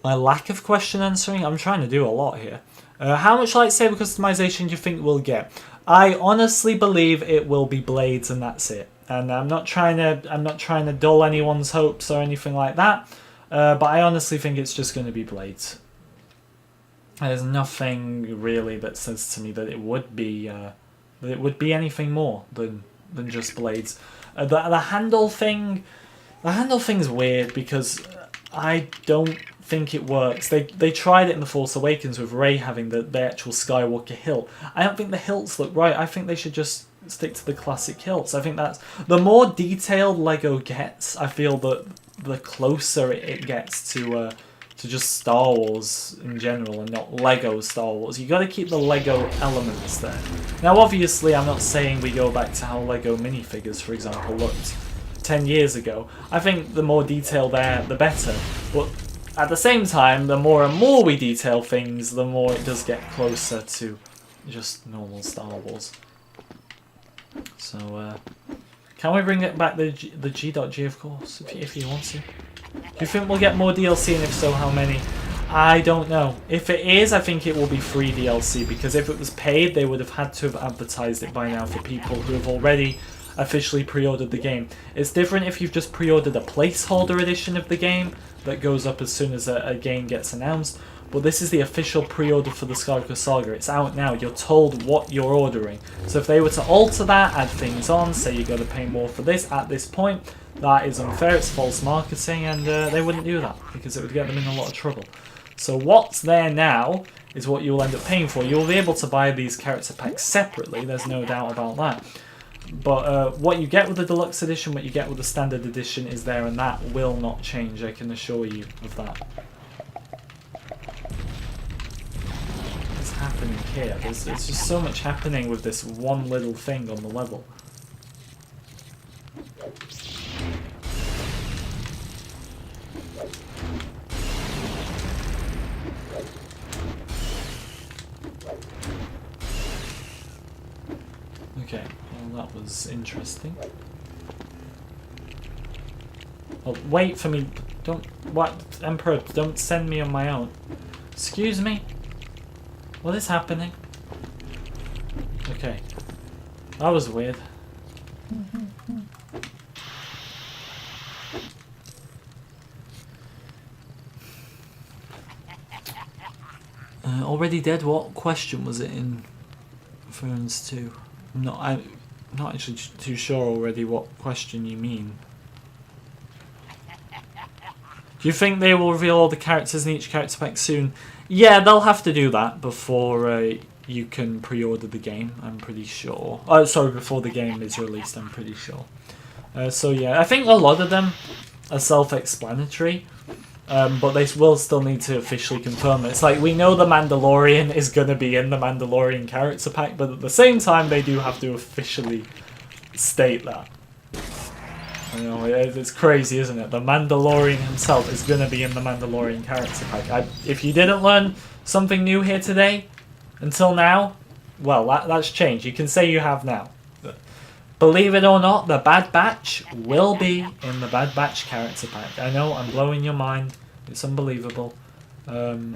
My lack of question answering? I'm trying to do a lot here. How much lightsaber customization do you think we'll get? I honestly believe it will be blades and that's it. And I'm not trying to dull anyone's hopes or anything like that. But I honestly think it's just going to be blades. There's nothing really that says to me that it would be anything more than just blades. The handle thing, thing's weird because I don't think it works. They tried it in The Force Awakens with Rey having the actual Skywalker hilt. I don't think the hilts look right. I think they should just stick to the classic hilts. I think that's the more detailed Lego gets, I feel that the closer it gets to just Star Wars in general and not Lego Star Wars. You got to keep the Lego elements there. Now obviously I'm not saying we go back to how Lego minifigures, for example, looked 10 years ago. I think the more detail there, the better. But at the same time, the more and more we detail things, the more it does get closer to just normal Star Wars. So, can we bring it back the G.G, of course, if you want to? Do you think we'll get more DLC, and if so, how many? I don't know. If it is, I think it will be free DLC, because if it was paid, they would have had to have advertised it by now for people who have already officially pre-ordered the game. It's different if you've just pre-ordered a placeholder edition of the game that goes up as soon as a game gets announced, but this is the official pre-order for the Skywalker Saga. It's out now. You're told what you're ordering. So if they were to alter that, add things on, say you got to pay more for this at this point, that is unfair. It's false marketing, and they wouldn't do that because it would get them in a lot of trouble. So what's there now is what you'll end up paying for. You'll be able to buy these character packs separately, there's no doubt about that. But what you get with the deluxe edition, what you get with the standard edition is there, and that will not change, I can assure you of that. What's happening here? There's just so much happening with this one little thing on the level. Okay, well that was interesting. Oh, wait for me. Don't... What? Emperor, don't send me on my own. Excuse me? What is happening? Okay. That was weird. Already dead? What question was it in reference to? I'm not actually too sure already what question you mean. Do you think they will reveal all the characters in each character pack soon? Yeah, they'll have to do that before you can pre-order the game, I'm pretty sure. Oh, sorry, before the game is released, I'm pretty sure. So yeah, I think a lot of them are self-explanatory. But they will still need to officially confirm it. It's like, we know the Mandalorian is going to be in the Mandalorian character pack, but at the same time they do have to officially state that. You know, it's crazy, isn't it? The Mandalorian himself is going to be in the Mandalorian character pack. If you didn't learn something new here today, until now, well, that's changed. You can say you have now. But believe it or not, the Bad Batch will be in the Bad Batch character pack. I know, I'm blowing your mind. It's unbelievable. But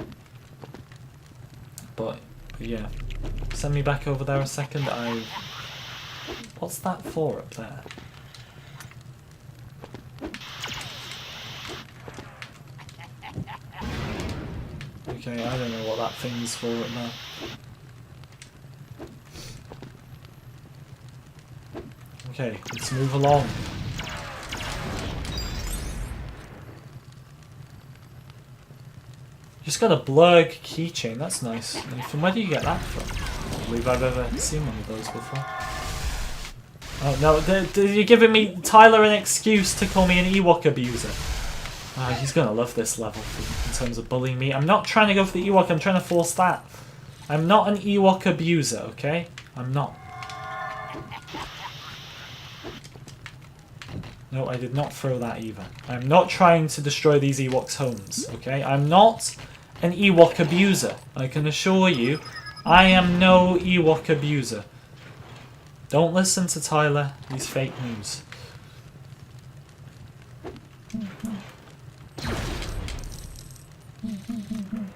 yeah. Send me back over there a second. What's that for up there? Okay, I don't know what that thing's for up there. Okay, let's move along. Just got a blurg keychain, that's nice. And from where do you get that from? I don't believe I've ever seen one of those before. Oh no, you're giving me, Tyler, an excuse to call me an Ewok abuser. Oh, he's gonna love this level in terms of bullying me. I'm not trying to go for the Ewok, I'm trying to force that. I'm not an Ewok abuser, okay? I'm not. No, I did not throw that either. I'm not trying to destroy these Ewoks' homes, okay? I'm not an Ewok abuser. I can assure you, I am no Ewok abuser. Don't listen to Tyler, he's fake news.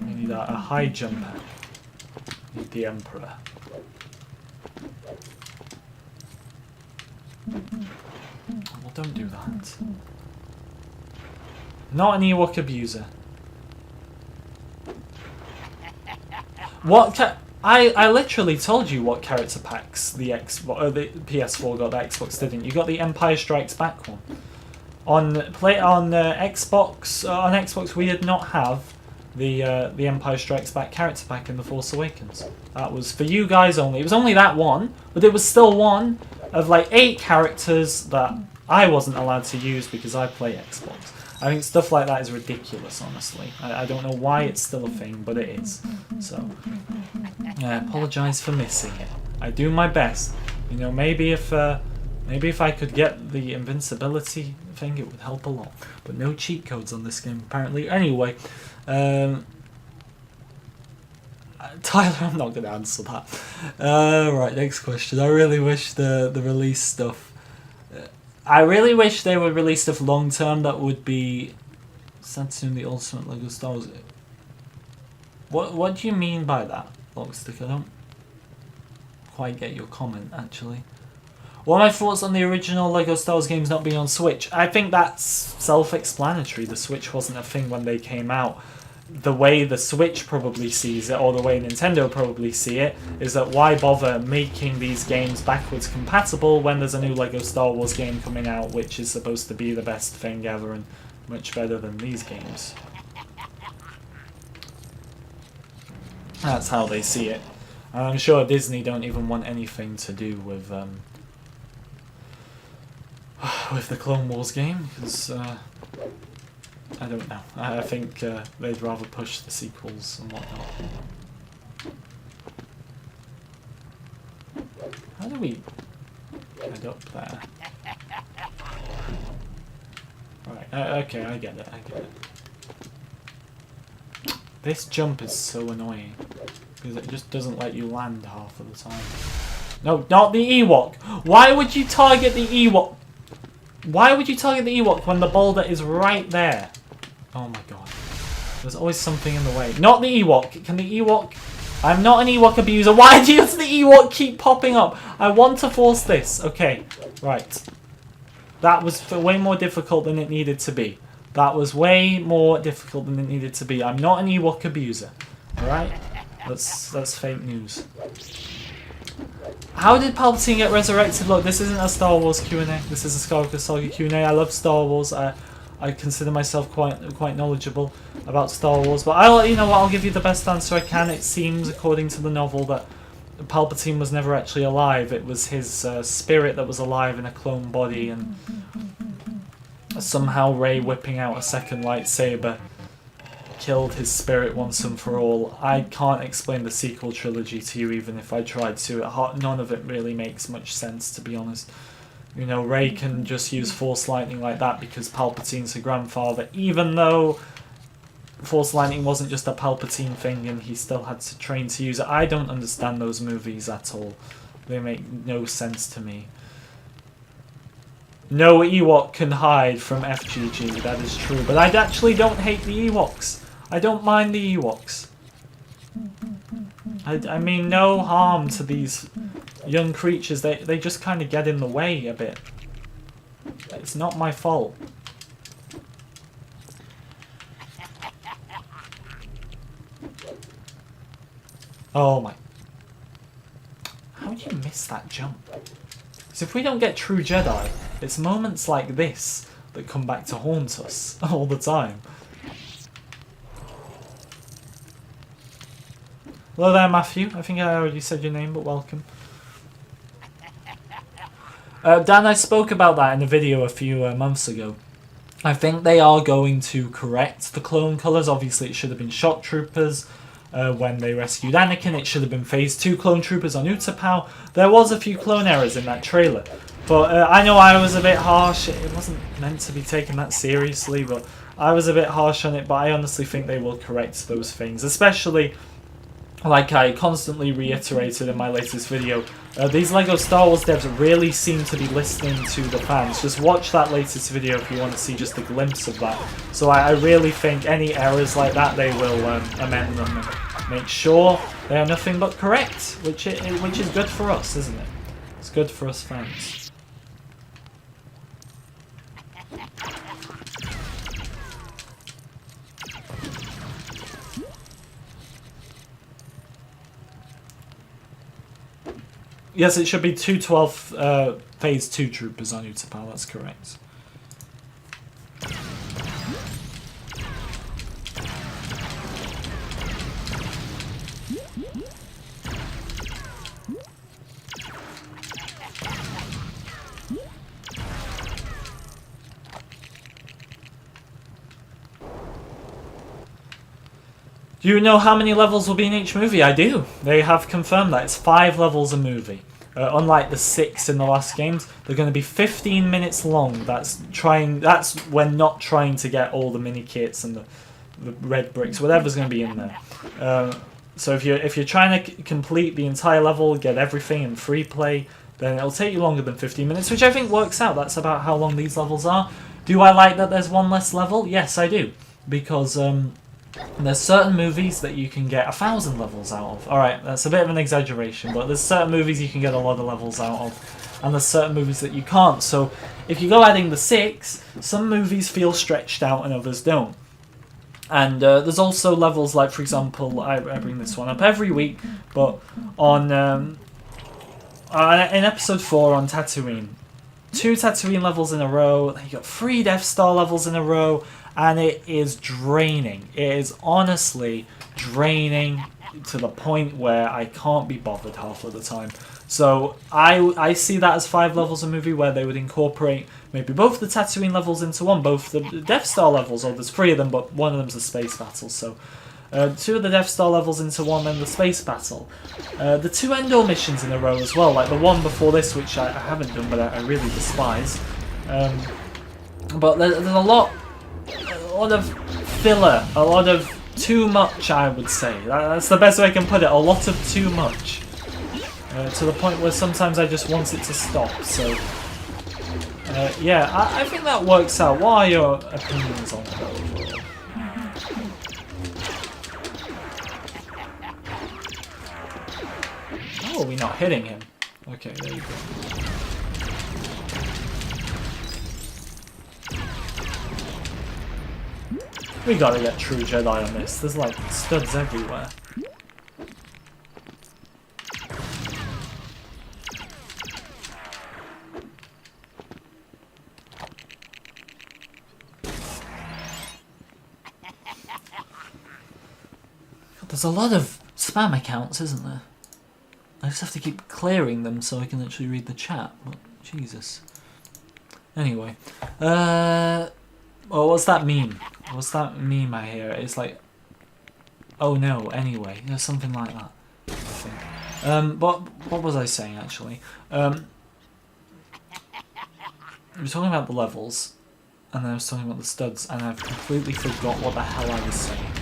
I need a high jumper. I need the Emperor. Well, don't do that. Not an Ewok abuser. What I literally told you what character packs the PS4 got, the Xbox didn't. You got the Empire Strikes Back one. On Xbox we did not have the Empire Strikes Back character pack in The Force Awakens. That was for you guys only. It was only that one, but it was still one of like 8 characters that I wasn't allowed to use because I play Xbox. I think stuff like that is ridiculous, honestly. I don't know why it's still a thing, but it is. So, I apologise for missing it. I do my best. You know, maybe if I could get the invincibility thing, it would help a lot. But no cheat codes on this game, apparently. Anyway, Tyler, I'm not going to answer that. Right, next question. I really wish the release stuff... I really wish they would release stuff long term that would be Saturn the Ultimate Lego Star Wars. What do you mean by that, Logstick? I don't quite get your comment, actually. What are my thoughts on the original Lego Star Wars games not being on Switch? I think that's self-explanatory. The Switch wasn't a thing when they came out. the way the Switch probably sees it, or the way Nintendo probably see it, is that why bother making these games backwards compatible when there's a new Lego Star Wars game coming out, which is supposed to be the best thing ever and much better than these games. That's how they see it. And I'm sure Disney don't even want anything to do with the Clone Wars game, because I don't know. I think they'd rather push the sequels and whatnot. How do we head up there? Right, okay, I get it, I get it. This jump is so annoying, because it just doesn't let you land half of the time. No, not the Ewok! Why would you target the Ewok? Why would you target the Ewok when the boulder is right there? Oh my god. There's always something in the way. Not the Ewok. Can the Ewok... I'm not an Ewok abuser. Why does the Ewok keep popping up? I want to force this. Okay, right. That was way more difficult than it needed to be. That was way more difficult than it needed to be. I'm not an Ewok abuser. Alright? That's fake news. How did Palpatine get resurrected? Look, this isn't a Star Wars Q&A. This is a Skywalker Saga Q&A. I love Star Wars. I consider myself quite knowledgeable about Star Wars. But you know what? I'll give you the best answer I can. It seems, according to the novel, that Palpatine was never actually alive. It was his spirit that was alive in a clone body, and somehow Rey whipping out a second lightsaber killed his spirit once and for all. I can't explain the sequel trilogy to you, even if I tried to. None of it really makes much sense, to be honest. You know, Rey can just use Force Lightning like that because Palpatine's her grandfather, even though Force Lightning wasn't just a Palpatine thing and he still had to train to use it. I don't understand those movies at all. They make no sense to me. No Ewok can hide from FGG, that is true. But I actually don't hate the Ewoks. I don't mind the Ewoks. I mean, no harm to these young creatures. They just kind of get in the way a bit. It's not my fault. Oh my... How do you miss that jump? Because if we don't get true Jedi, it's moments like this that come back to haunt us all the time. Hello there, Matthew. I think I already said your name, but welcome. Dan, I spoke about that in a video a few months ago. I think they are going to correct the clone colours. Obviously, it should have been Shock Troopers when they rescued Anakin. It should have been Phase 2 clone troopers on Utapau. There was a few clone errors in that trailer. But I know I was a bit harsh. It wasn't meant to be taken that seriously, but I was a bit harsh on it. But I honestly think they will correct those things, especially... Like I constantly reiterated in my latest video, these LEGO Star Wars devs really seem to be listening to the fans. Just watch that latest video if you want to see just a glimpse of that. So I really think any errors like that, they will amend them and make sure they are nothing but correct, which is good for us, isn't it? It's good for us fans. Yes, it should be 212 Phase 2 troopers on Utapau, that's correct. Do you know how many levels will be in each movie? I do. They have confirmed that. It's 5 levels a movie. Unlike the 6 in the last games, they're going to be 15 minutes long. That's when not trying to get all the mini kits and the red bricks, whatever's going to be in there. So if you're trying to complete the entire level, get everything in free play, then it'll take you longer than 15 minutes, which I think works out. That's about how long these levels are. Do I like that there's one less level? Yes, I do. Because there's certain movies that you can get 1,000 levels out of. Alright, that's a bit of an exaggeration, but there's certain movies you can get a lot of levels out of, and there's certain movies that you can't. So if you go adding the 6, some movies feel stretched out and others don't. And there's also levels like, for example, I bring this one up every week, but on in episode 4 on Tatooine, 2 Tatooine levels in a row, you got 3 Death Star levels in a row, and it is draining. It is honestly draining to the point where I can't be bothered half of the time. So I see that as 5 levels a movie where they would incorporate maybe both the Tatooine levels into one, both the Death Star levels, or there's 3 of them, but one of them's a space battle. So 2 of the Death Star levels into one, and the space battle. The 2 Endor missions in a row as well, like the one before this, which I haven't done, but I really despise. But there's a lot of filler, a lot of too much, I would say. That's the best way I can put it, a lot of too much. To the point where sometimes I just want it to stop, so... yeah, I think that works out. What are your opinions on it overall? Oh, are we not hitting him? Okay, there you go. We gotta get true Jedi on this. There's like studs everywhere. There's a lot of spam accounts, isn't there? I just have to keep clearing them so I can actually read the chat. But Jesus. Anyway, oh, what's that meme? What's that meme I hear? It's like, oh no. Anyway, something like that. I think. But what was I saying actually? We were talking about the levels, and then I was talking about the studs, and I've completely forgot what the hell I was saying.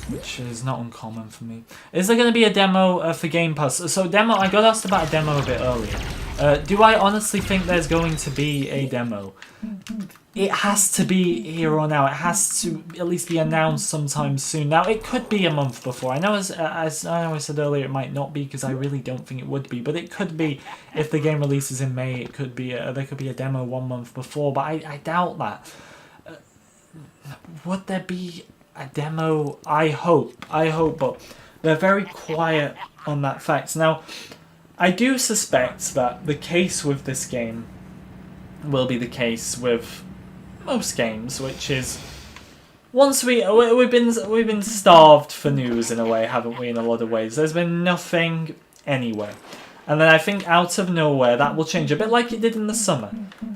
Which is not uncommon for me. Is there going to be a demo for Game Pass? So I got asked about a demo a bit earlier. Do I honestly think there's going to be a demo? It has to be here or now. It has to at least be announced sometime soon. Now, it could be a month before. I know, as I said earlier, it might not be, because I really don't think it would be. But it could be if the game releases in May. It could be there could be a demo 1 month before. But I doubt that. Would there be a demo? I hope, but they're very quiet on that fact. Now, I do suspect that the case with this game will be the case with most games, which is once we've been starved for news in a way, haven't we? In a lot of ways, there's been nothing anywhere, and then I think out of nowhere that will change, a bit like it did in the summer.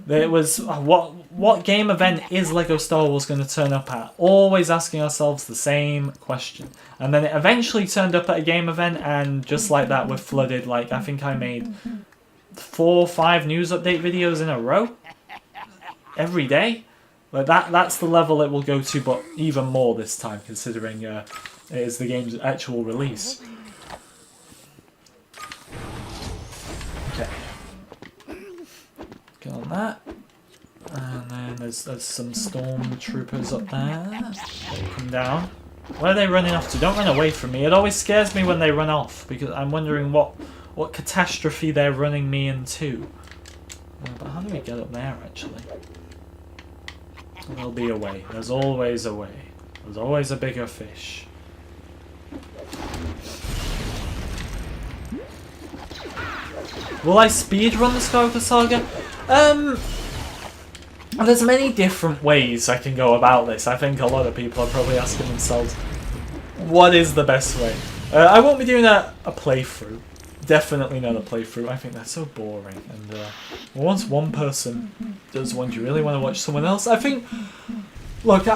There was what game event is Lego Star Wars going to turn up at? Always asking ourselves the same question. And then it eventually turned up at a game event, and just like that, we're flooded. Like, I think I made 4 or 5 news update videos in a row. Every day. Like that's the level it will go to, but even more this time, considering it is the game's actual release. Okay. Get on that. And then there's some stormtroopers up there. They come down. Where are they running off to? Don't run away from me. It always scares me when they run off, because I'm wondering what catastrophe they're running me into. But how do we get up there, actually? There'll be a way. There's always a way. There's always a bigger fish. Will I speedrun the Skywalker Saga? There's many different ways I can go about this. I think a lot of people are probably asking themselves, what is the best way? I won't be doing a playthrough. Definitely not a playthrough. I think that's so boring. And once one person does one, do you really want to watch someone else? I think, look,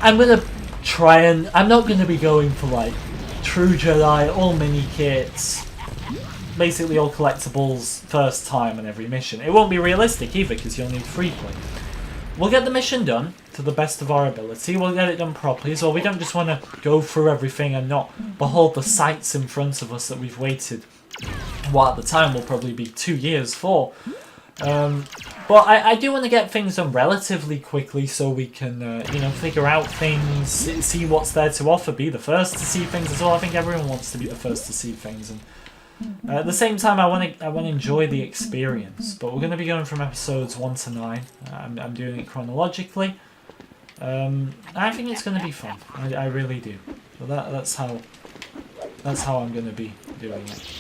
I'm going to try and... I'm not going to be going for, like, True Jedi, all mini-kits, basically all collectibles first time on every mission. It won't be realistic either, because you'll need free play. We'll get the mission done to the best of our ability. We'll get it done properly, so we don't just want to go through everything and not behold the sights in front of us that we've waited, what at the time will probably be 2 years for. But I do want to get things done relatively quickly, so we can, you know, figure out things, see what's there to offer, be the first to see things as well. I think everyone wants to be the first to see things, and at the same time, I want to enjoy the experience. But we're going to be going from episodes 1 to 9. I'm doing it chronologically. I think it's going to be fun. I really do. So that's how I'm going to be doing it.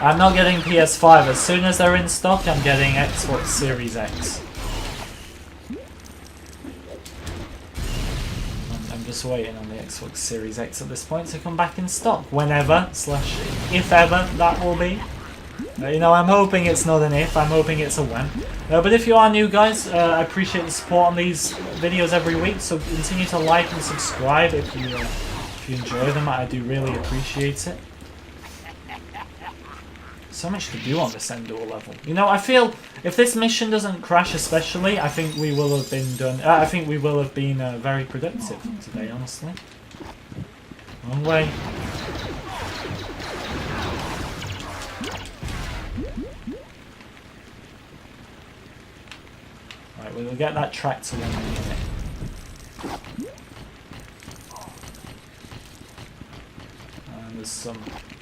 I'm not getting PS5. As soon as they're in stock, I'm getting Xbox Series X. I'm just waiting on the Xbox Series X at this point to come back in stock. Whenever, slash if ever, that will be. You know, I'm hoping it's not an if, I'm hoping it's a when. But if you are new, guys, I appreciate the support on these videos every week, so continue to like and subscribe if you enjoy them. I do really appreciate it. So much to do on this Endor level. You know, I feel if this mission doesn't crash especially, I think we will have been done. I think we will have been very productive today, honestly. Wrong way. Right, we'll get that track to 1 minute. And there's some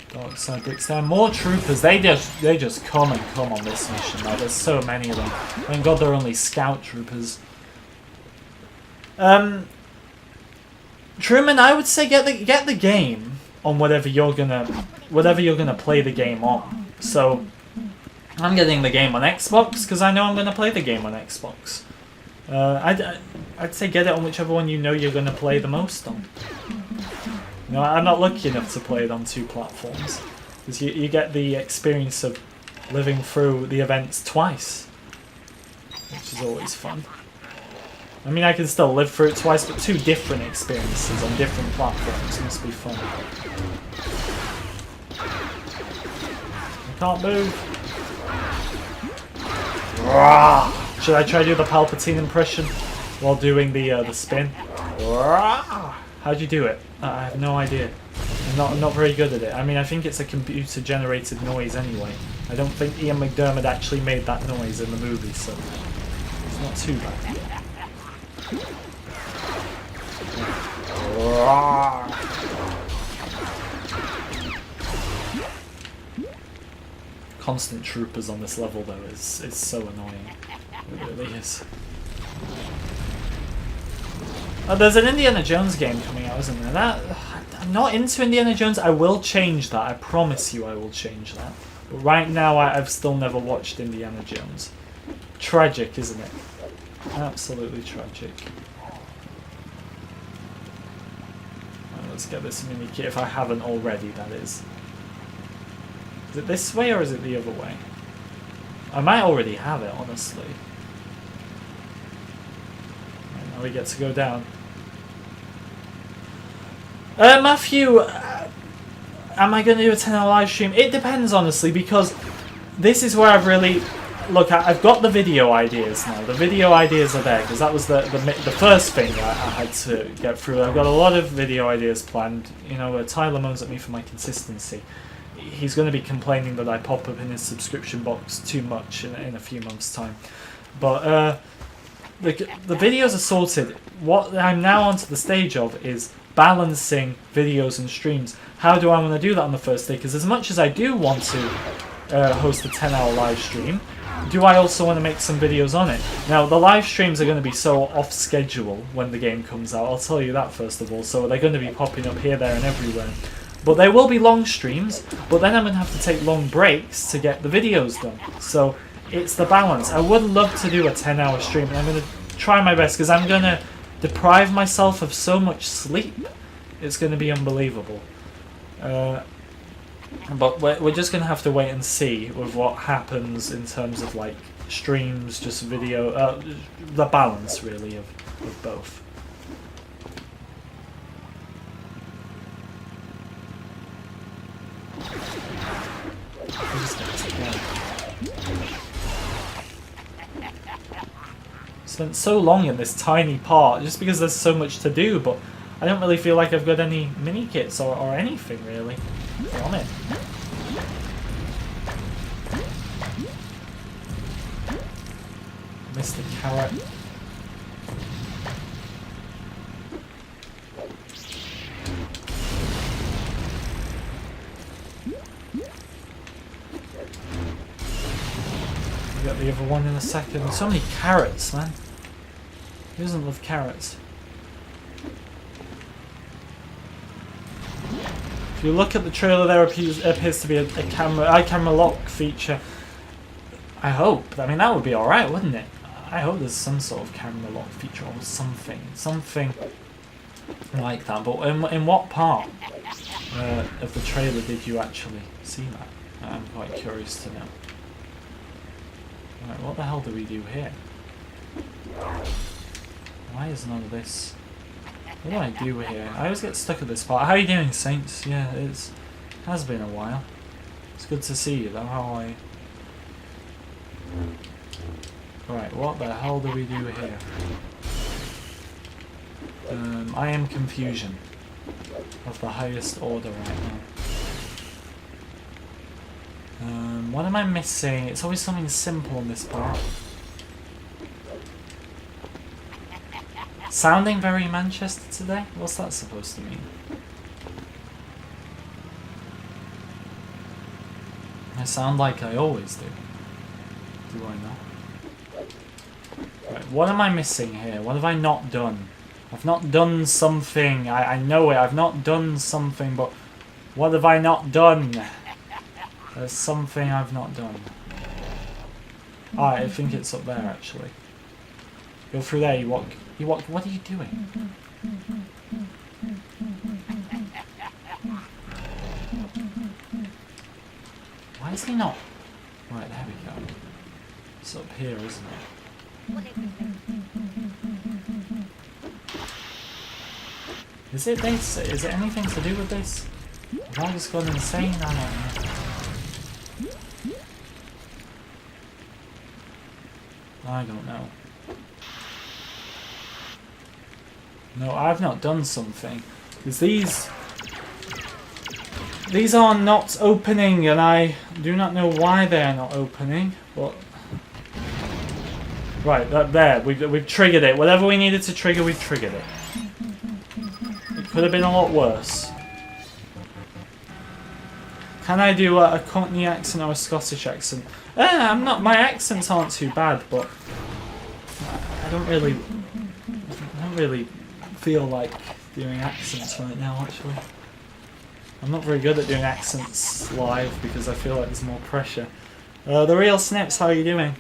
dark side bricks there. More troopers. They just come and come on this mission. Like, there's so many of them. Thank God they're only scout troopers. Truman, I would say get the game on whatever you're gonna play the game on. So I'm getting the game on Xbox because I know I'm gonna play the game on Xbox. I'd say get it on whichever one you know you're gonna play the most on. You know, I'm not lucky enough to play it on 2 platforms because you get the experience of living through the events twice, which is always fun. I mean, I can still live through it twice, but 2 different experiences on different platforms must be fun. I can't move. Should I try to do the Palpatine impression while doing the spin? How'd you do it? I have no idea. I'm not very good at it. I mean, I think it's a computer-generated noise anyway. I don't think Ian McDiarmid actually made that noise in the movie, so it's not too bad. Constant troopers on this level, though, is so annoying. It really is. Oh, there's an Indiana Jones game coming out, isn't there? I'm not into Indiana Jones. I will change that. I promise you I will change that. But right now, I've still never watched Indiana Jones. Tragic, isn't it? Absolutely tragic. Right, let's get this mini kit, if I haven't already, that is. Is it this way or is it the other way? I might already have it, honestly. Right, now we get to go down. Matthew, am I going to do a 10-hour live stream? It depends, honestly, because this is where I've really... Look, I've got the video ideas now. The video ideas are there, because that was the first thing I had to get through. I've got a lot of video ideas planned. You know, Tyler moans at me for my consistency. He's going to be complaining that I pop up in his subscription box too much in a few months' time. But the videos are sorted. What I'm now onto the stage of is balancing videos and streams. How do I want to do that on the first day? Because as much as I do want to host a 10-hour live stream, do I also want to make some videos on it? Now, the live streams are going to be so off schedule when the game comes out. I'll tell you that first of all. So they're going to be popping up here, there, and everywhere. But they will be long streams, but then I'm going to have to take long breaks to get the videos done. So it's the balance. I would love to do a 10-hour stream, and I'm going to try my best because I'm going to deprive myself of so much sleep. It's going to be unbelievable. But we're just going to have to wait and see with what happens in terms of like streams, just video, the balance really of both. Spent so long in this tiny part just because there's so much to do, but I don't really feel like I've got any mini kits or anything really on it. Mr. Carrot. get the other one in a second. So many carrots, man. Who doesn't love carrots? If you look at the trailer, there appears to be a camera lock feature. I hope. I mean, that would be alright, wouldn't it? I hope there's some sort of camera lock feature or something like that. But in what part of the trailer did you actually see that? I'm quite curious to know. Right, what the hell do we do here? Why is none of this? What do I do here? I always get stuck at this part. How are you doing, Saints? Yeah, it has been a while. It's good to see you, though. How are you? Right, what the hell do we do here? I am confusion of the highest order right now. What am I missing? It's always something simple in this part. Sounding very Manchester today? What's that supposed to mean? I sound like I always do. Do I not? Right, what am I missing here? What have I not done? I've not done something. I know it. I've not done something, but what have I not done? There's something I've not done. Ah, I think it's up there, actually. Go through there, you walk. You walk. What are you doing? Why is he not? Right, there we go. It's up here, isn't it? Is it this? Is it anything to do with this? Have I just gone insane? I don't know. I don't know. No, I've not done something. Because these are not opening, and I do not know why they are not opening. But right, there, we've triggered it. Whatever we needed to trigger, we've triggered it. It could have been a lot worse. Can I do a Cockney accent or a Scottish accent? I'm not. My accents aren't too bad, but I don't really feel like doing accents right now. Actually, I'm not very good at doing accents live because I feel like there's more pressure. The real Snips, how are you doing?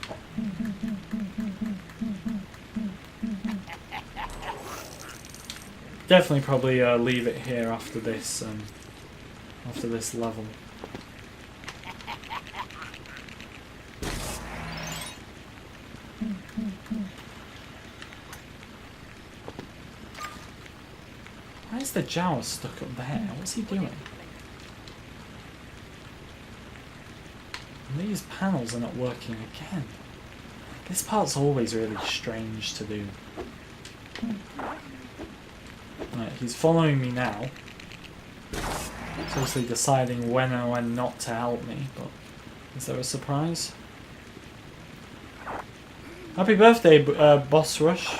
Definitely, probably leave it here after this level. Why is the Jawa stuck up there? What's he doing? And these panels are not working again. This part's always really strange to do. Right, he's following me now. He's obviously deciding when and when not to help me, but is there a surprise? Happy birthday, Boss Rush.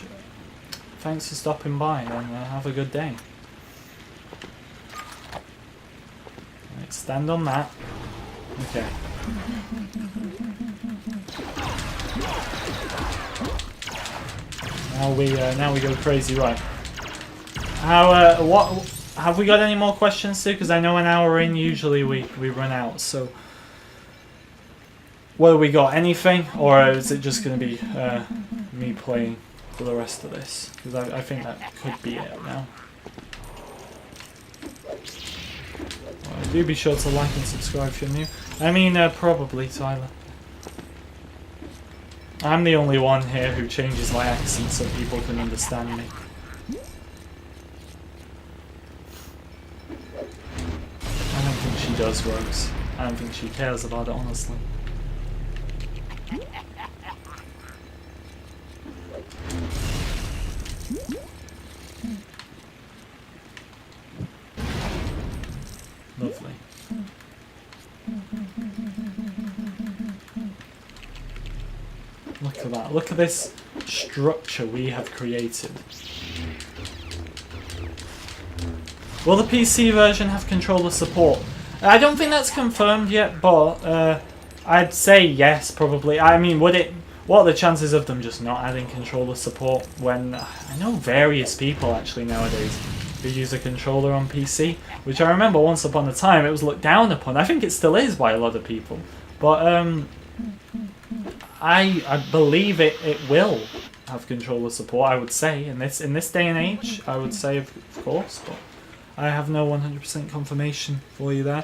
Thanks for stopping by, and have a good day. Right, stand on that. Okay. Now we go crazy, right? What have we got any more questions too? Because I know an hour in usually we run out. So what have we got? Anything, or is it just going to be me playing for the rest of this? Because I think that could be it now. Well, do be sure to like and subscribe if you're new. I mean, probably Tyler. I'm the only one here who changes my accent so people can understand me. I don't think she does, Rose. I don't think she cares about it, honestly. Lovely. Look at that. Look at this structure we have created. Will the PC version have controller support? I don't think that's confirmed yet, but I'd say yes, probably. I mean, would it... What are the chances of them just not adding controller support when... I know various people, actually, nowadays who use a controller on PC, which I remember once upon a time it was looked down upon. I think it still is by a lot of people. But, I believe it will have controller support, I would say. In this day and age, I would say, of course, but I have no 100% confirmation for you there.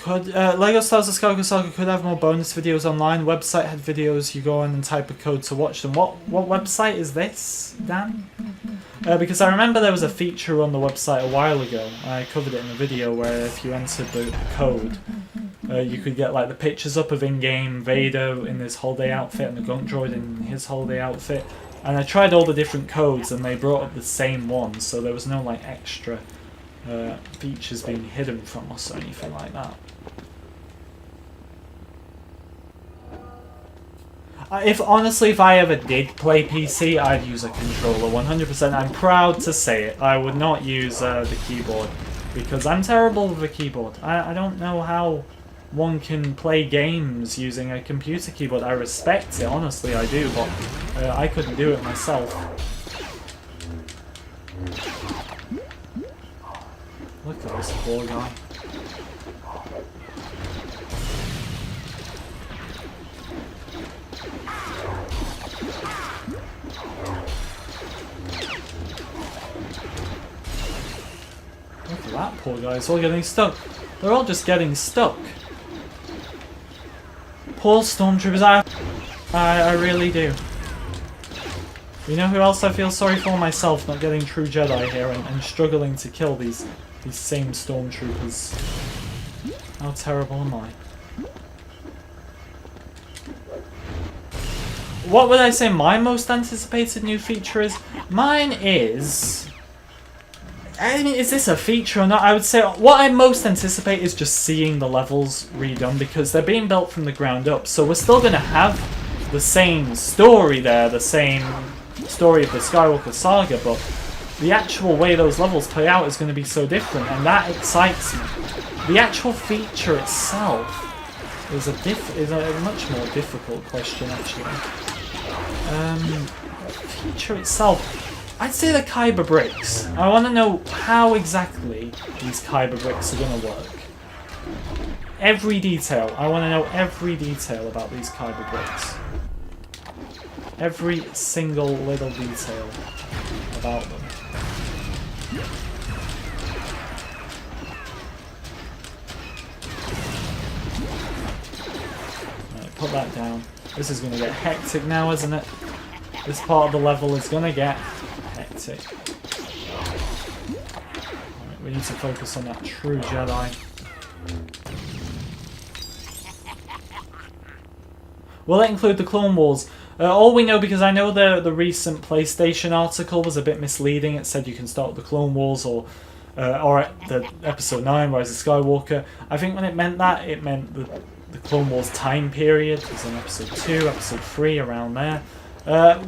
Lego Star Wars: Skywalker Saga could have more bonus videos online. Website had videos, you go on and type a code to watch them. What website is this, Dan? Because I remember there was a feature on the website a while ago. I covered it in a video where if you entered the code, you could get like the pictures up of in-game Vader in his holiday outfit and the Gunk Droid in his holiday outfit. And I tried all the different codes and they brought up the same one, so there was no like extra features being hidden from us or anything like that. If I ever did play PC, I'd use a controller, 100%. I'm proud to say it. I would not use the keyboard, because I'm terrible with a keyboard. I don't know how one can play games using a computer keyboard. I respect it, honestly, I do, but I couldn't do it myself. Look at this poor guy. Look at that poor guy, it's all getting stuck. They're all just getting stuck. Poor stormtroopers, I really do. You know who else I feel sorry for? Myself, not getting true Jedi here and struggling to kill these same stormtroopers. How terrible am I? What would I say my most anticipated new feature is? Mine is... I mean, is this a feature or not? I would say what I most anticipate is just seeing the levels redone, because they're being built from the ground up. So we're still going to have the same story there, the same story of the Skywalker Saga, but the actual way those levels play out is going to be so different, and that excites me. The actual feature itself is a much more difficult question, actually. Feature itself... I'd say the Kyber bricks. I want to know how exactly these Kyber bricks are going to work. Every detail. I want to know every detail about these Kyber bricks. Every single little detail about them. Right, put that down. This is going to get hectic now, isn't it? This part of the level is going to get hectic. Right, we need to focus on that true Jedi. Will it include the Clone Wars? All we know, because I know the recent PlayStation article was a bit misleading. It said you can start with the Clone Wars or at the Episode 9, Rise of Skywalker. I think when it meant that, it meant the Clone Wars time period. It was in Episode 2, Episode 3, around there.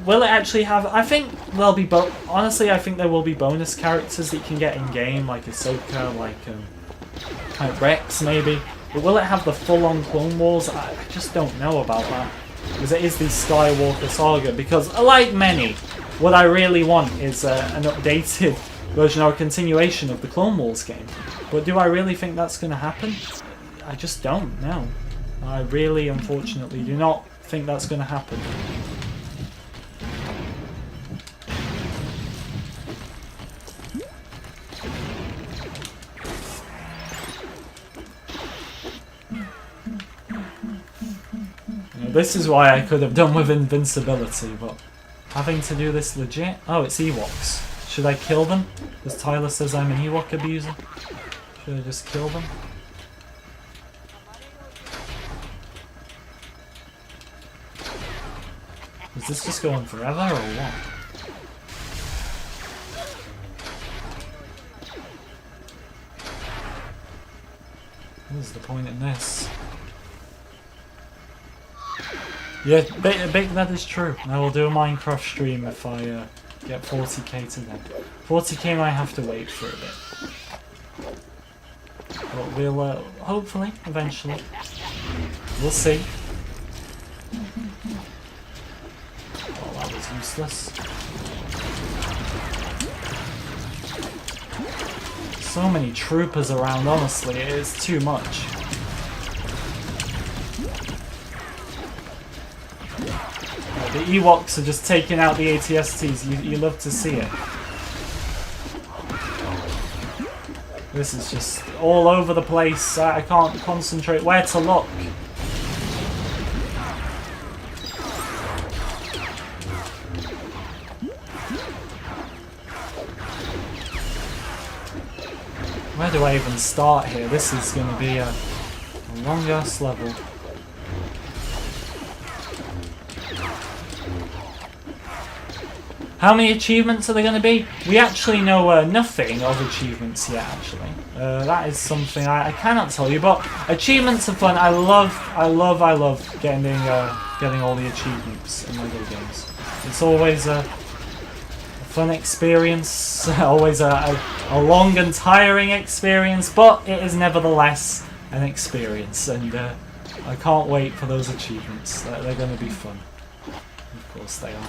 Will it actually have... I think there'll be... Honestly, I think there will be bonus characters that you can get in-game, like Ahsoka, like Rex, maybe. But will it have the full-on Clone Wars? I just don't know about that. Because it is the Skywalker Saga. Because, like many, what I really want is an updated version or a continuation of the Clone Wars game. But do I really think that's going to happen? I just don't know. I really, unfortunately, do not think that's going to happen. This is why I could have done with invincibility, but having to do this legit... Oh, it's Ewoks. Should I kill them? Because Tyler says I'm an Ewok abuser. Should I just kill them? Is this just going forever, or what? What is the point in this? Yeah, that is true. I will do a Minecraft stream if I get 40k today. 40k I have to wait for a bit. But we'll, hopefully, eventually. We'll see. Oh, that was useless. So many troopers around, honestly, it is too much. The Ewoks are just taking out the ATSTs, you love to see it. This is just all over the place, I can't concentrate where to look. Where do I even start here? This is going to be a long-ass level. How many achievements are there going to be? We actually know nothing of achievements yet, actually. That is something I cannot tell you, but achievements are fun. I love getting all the achievements in LEGO games. It's always a fun experience, always a long and tiring experience, but it is nevertheless an experience, and I can't wait for those achievements. They're going to be fun. Of course they are.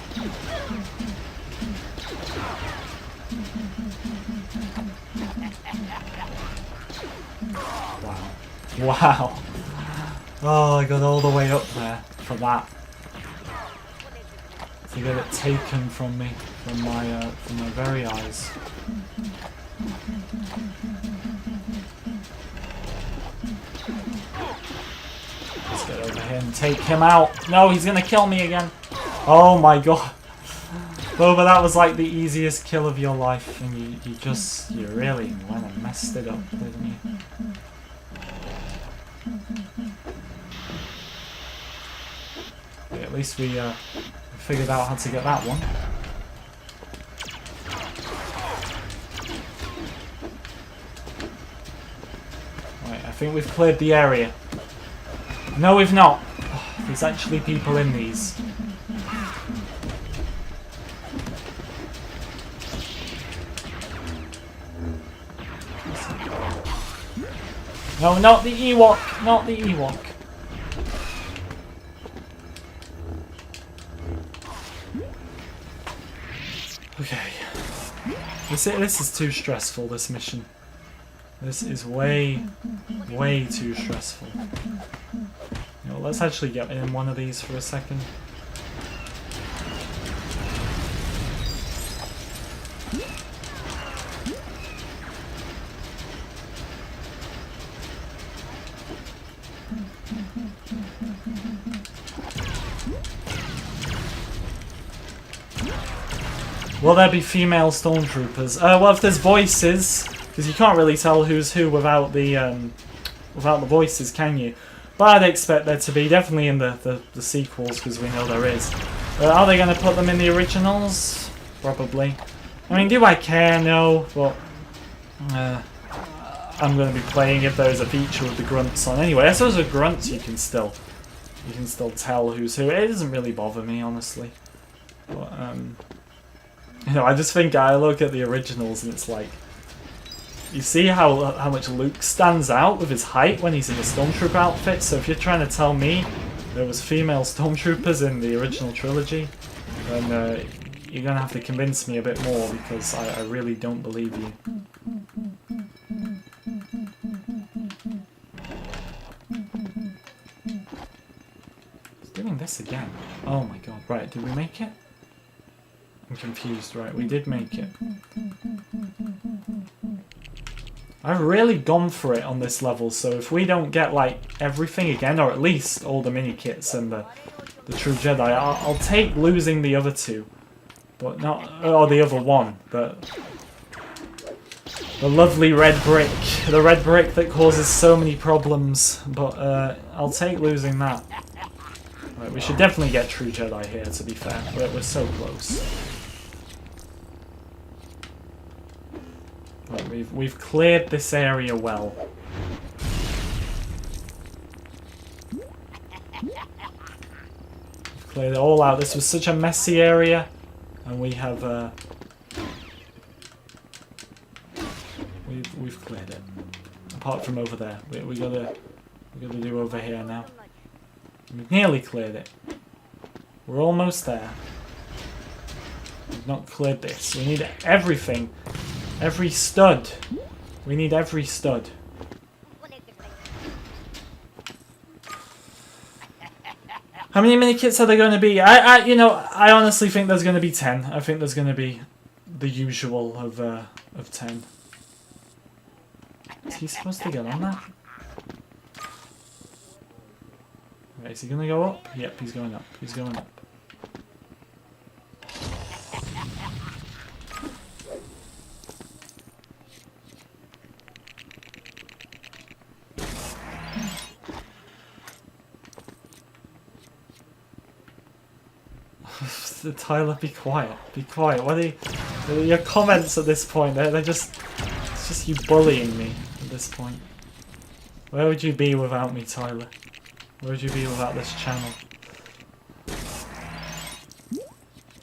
Wow. Oh, I got all the way up there for that. To get it taken from me, from my very eyes. Let's get over here and take him out. No, he's gonna kill me again. Oh my god. Oh, but that was like the easiest kill of your life, and you really went and messed it up, didn't you? Yeah, at least we figured out how to get that one. Right, I think we've cleared the area. No, we've not. There's actually people in these. No, not the Ewok! Not the Ewok! Okay. This is too stressful, this mission. This is way too stressful. You know, let's actually get in one of these for a second. Will there be female stormtroopers? Well, if there's voices, because you can't really tell who's who without the voices, can you? But I'd expect there to be, definitely in the sequels, because we know there is. Are they going to put them in the originals? Probably. I mean, do I care? No, but I'm going to be playing if there's a feature with the grunts on. Anyway, I suppose with grunts you can still tell who's who. It doesn't really bother me, honestly. But you know, I just think I look at the originals and it's like, you see how much Luke stands out with his height when he's in the Stormtrooper outfit. So if you're trying to tell me there was female Stormtroopers in the original trilogy, then you're gonna have to convince me a bit more, because I really don't believe you. It's doing this again. Oh my god! Right, did we make it? I'm confused. Right, we did make it. I've really gone for it on this level, so if we don't get like everything again, or at least all the mini kits and the True Jedi, I'll take losing the other two, but not, or the other one, but the lovely red brick, the red brick that causes so many problems. But I'll take losing that. Right, we should definitely get True Jedi here. To be fair, we're so close. Right, we've cleared this area well. We've cleared it all out. This was such a messy area, and we have we've cleared it. apart from over there. We gotta do over here now. We've nearly cleared it. We're almost there. We've not cleared this. We need everything. Every stud. We need every stud. How many mini kits are there going to be? I honestly think there's going to be 10. I think there's going to be the usual of 10. Is he supposed to get on that? Right, is he going to go up? Yep, he's going up. He's going up. Tyler, be quiet. Be quiet. What are your comments at this point? They're just... It's just you bullying me at this point. Where would you be without me, Tyler? Where would you be without this channel?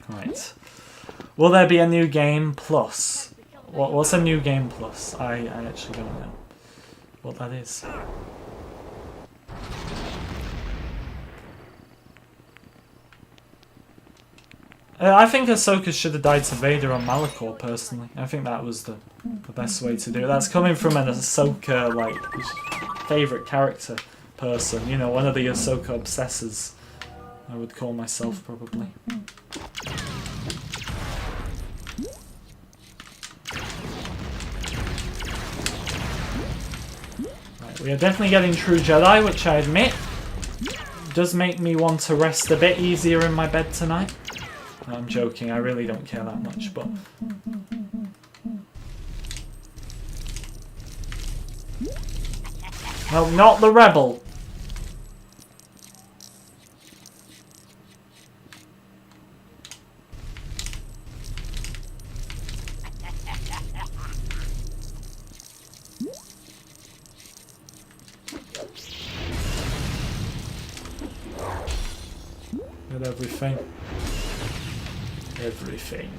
Right. Will there be a new game plus? What's a new game plus? I actually don't know what that is. I think Ahsoka should have died to Vader on Malachor, personally. I think that was the best way to do it. That's coming from an Ahsoka, like, favourite character person. You know, one of the Ahsoka obsessors, I would call myself, probably. Right, we are definitely getting True Jedi, which I admit does make me want to rest a bit easier in my bed tonight. No, I'm joking, I really don't care that much, but... No, not the rebel! Get everything. Everything.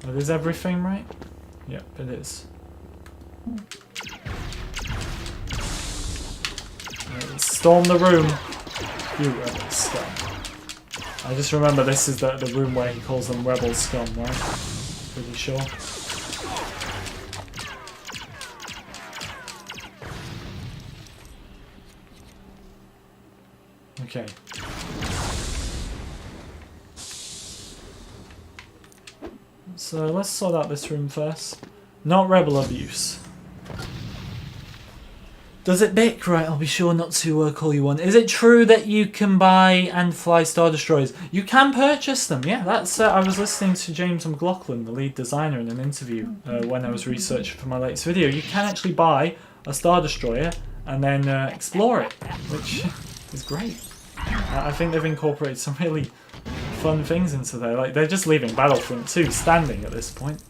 That is everything, right? Yep, it is. Right, storm the room. You rebel scum. I just remember this is the room where he calls them rebel scum, right? Pretty sure. Okay. So let's sort out this room first. Not rebel abuse. Does it bick? Right, I'll be sure not to call you one. Is it true that you can buy and fly Star Destroyers? You can purchase them, yeah. That's. I was listening to James McLaughlin, the lead designer, in an interview when I was researching for my latest video. You can actually buy a Star Destroyer and then explore it, which is great. I think they've incorporated some really fun things into there. Like, they're just leaving Battlefront 2 standing at this point.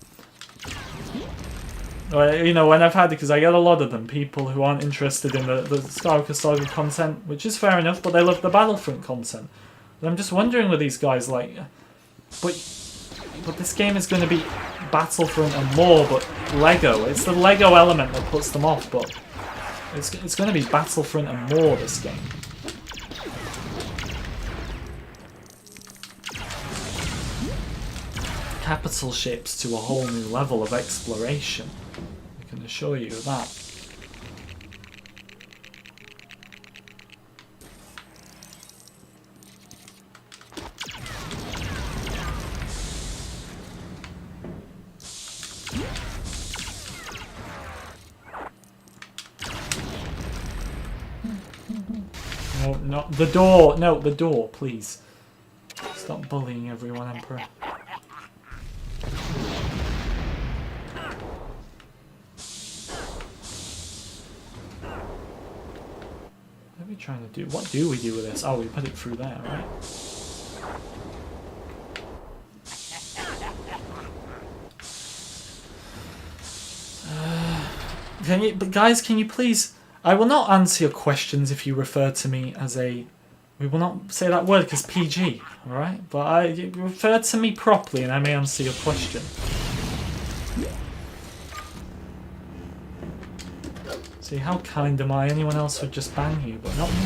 You know, when I've had, because I get a lot of them, people who aren't interested in the Skywalker Saga content, which is fair enough, but they love the Battlefront content. And I'm just wondering with these guys, like, but this game is going to be Battlefront and more, but Lego. It's the Lego element that puts them off, but it's going to be Battlefront and more, this game. Capital ships to a whole new level of exploration. I can assure you of that. No, not the door. No, the door, please. Stop bullying everyone, Emperor. What are we trying to do? What do we do with this? Oh, we put it through there, right? But guys, can you please... I will not answer your questions if you refer to me as a... We will not say that word because PG, alright? But you refer to me properly and I may answer your question. See, how kind am I? Anyone else would just bang you, but not me.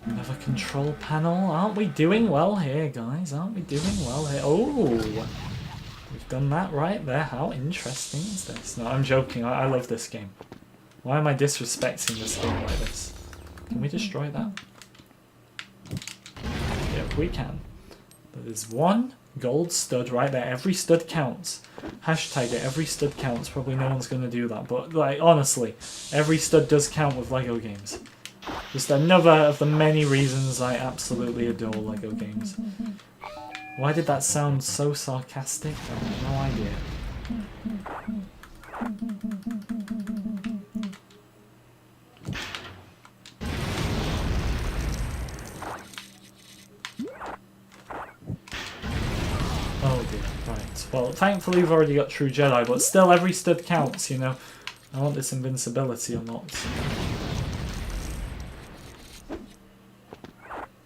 Another control panel. Aren't we doing well here, guys? Aren't we doing well here? Oh! We've done that right there. How interesting is this? No, I'm joking. I love this game. Why am I disrespecting this game like this? Can we destroy that? Yep, we can. But there's one gold stud right there. Every stud counts. Hashtag it, every stud counts. Probably no one's going to do that. But, like, honestly, every stud does count with LEGO games. Just another of the many reasons I absolutely adore LEGO games. Why did that sound so sarcastic? I have no idea. Oh dear, right. Well, thankfully we've already got True Jedi, but still every stud counts, you know. I want this invincibility unlocked.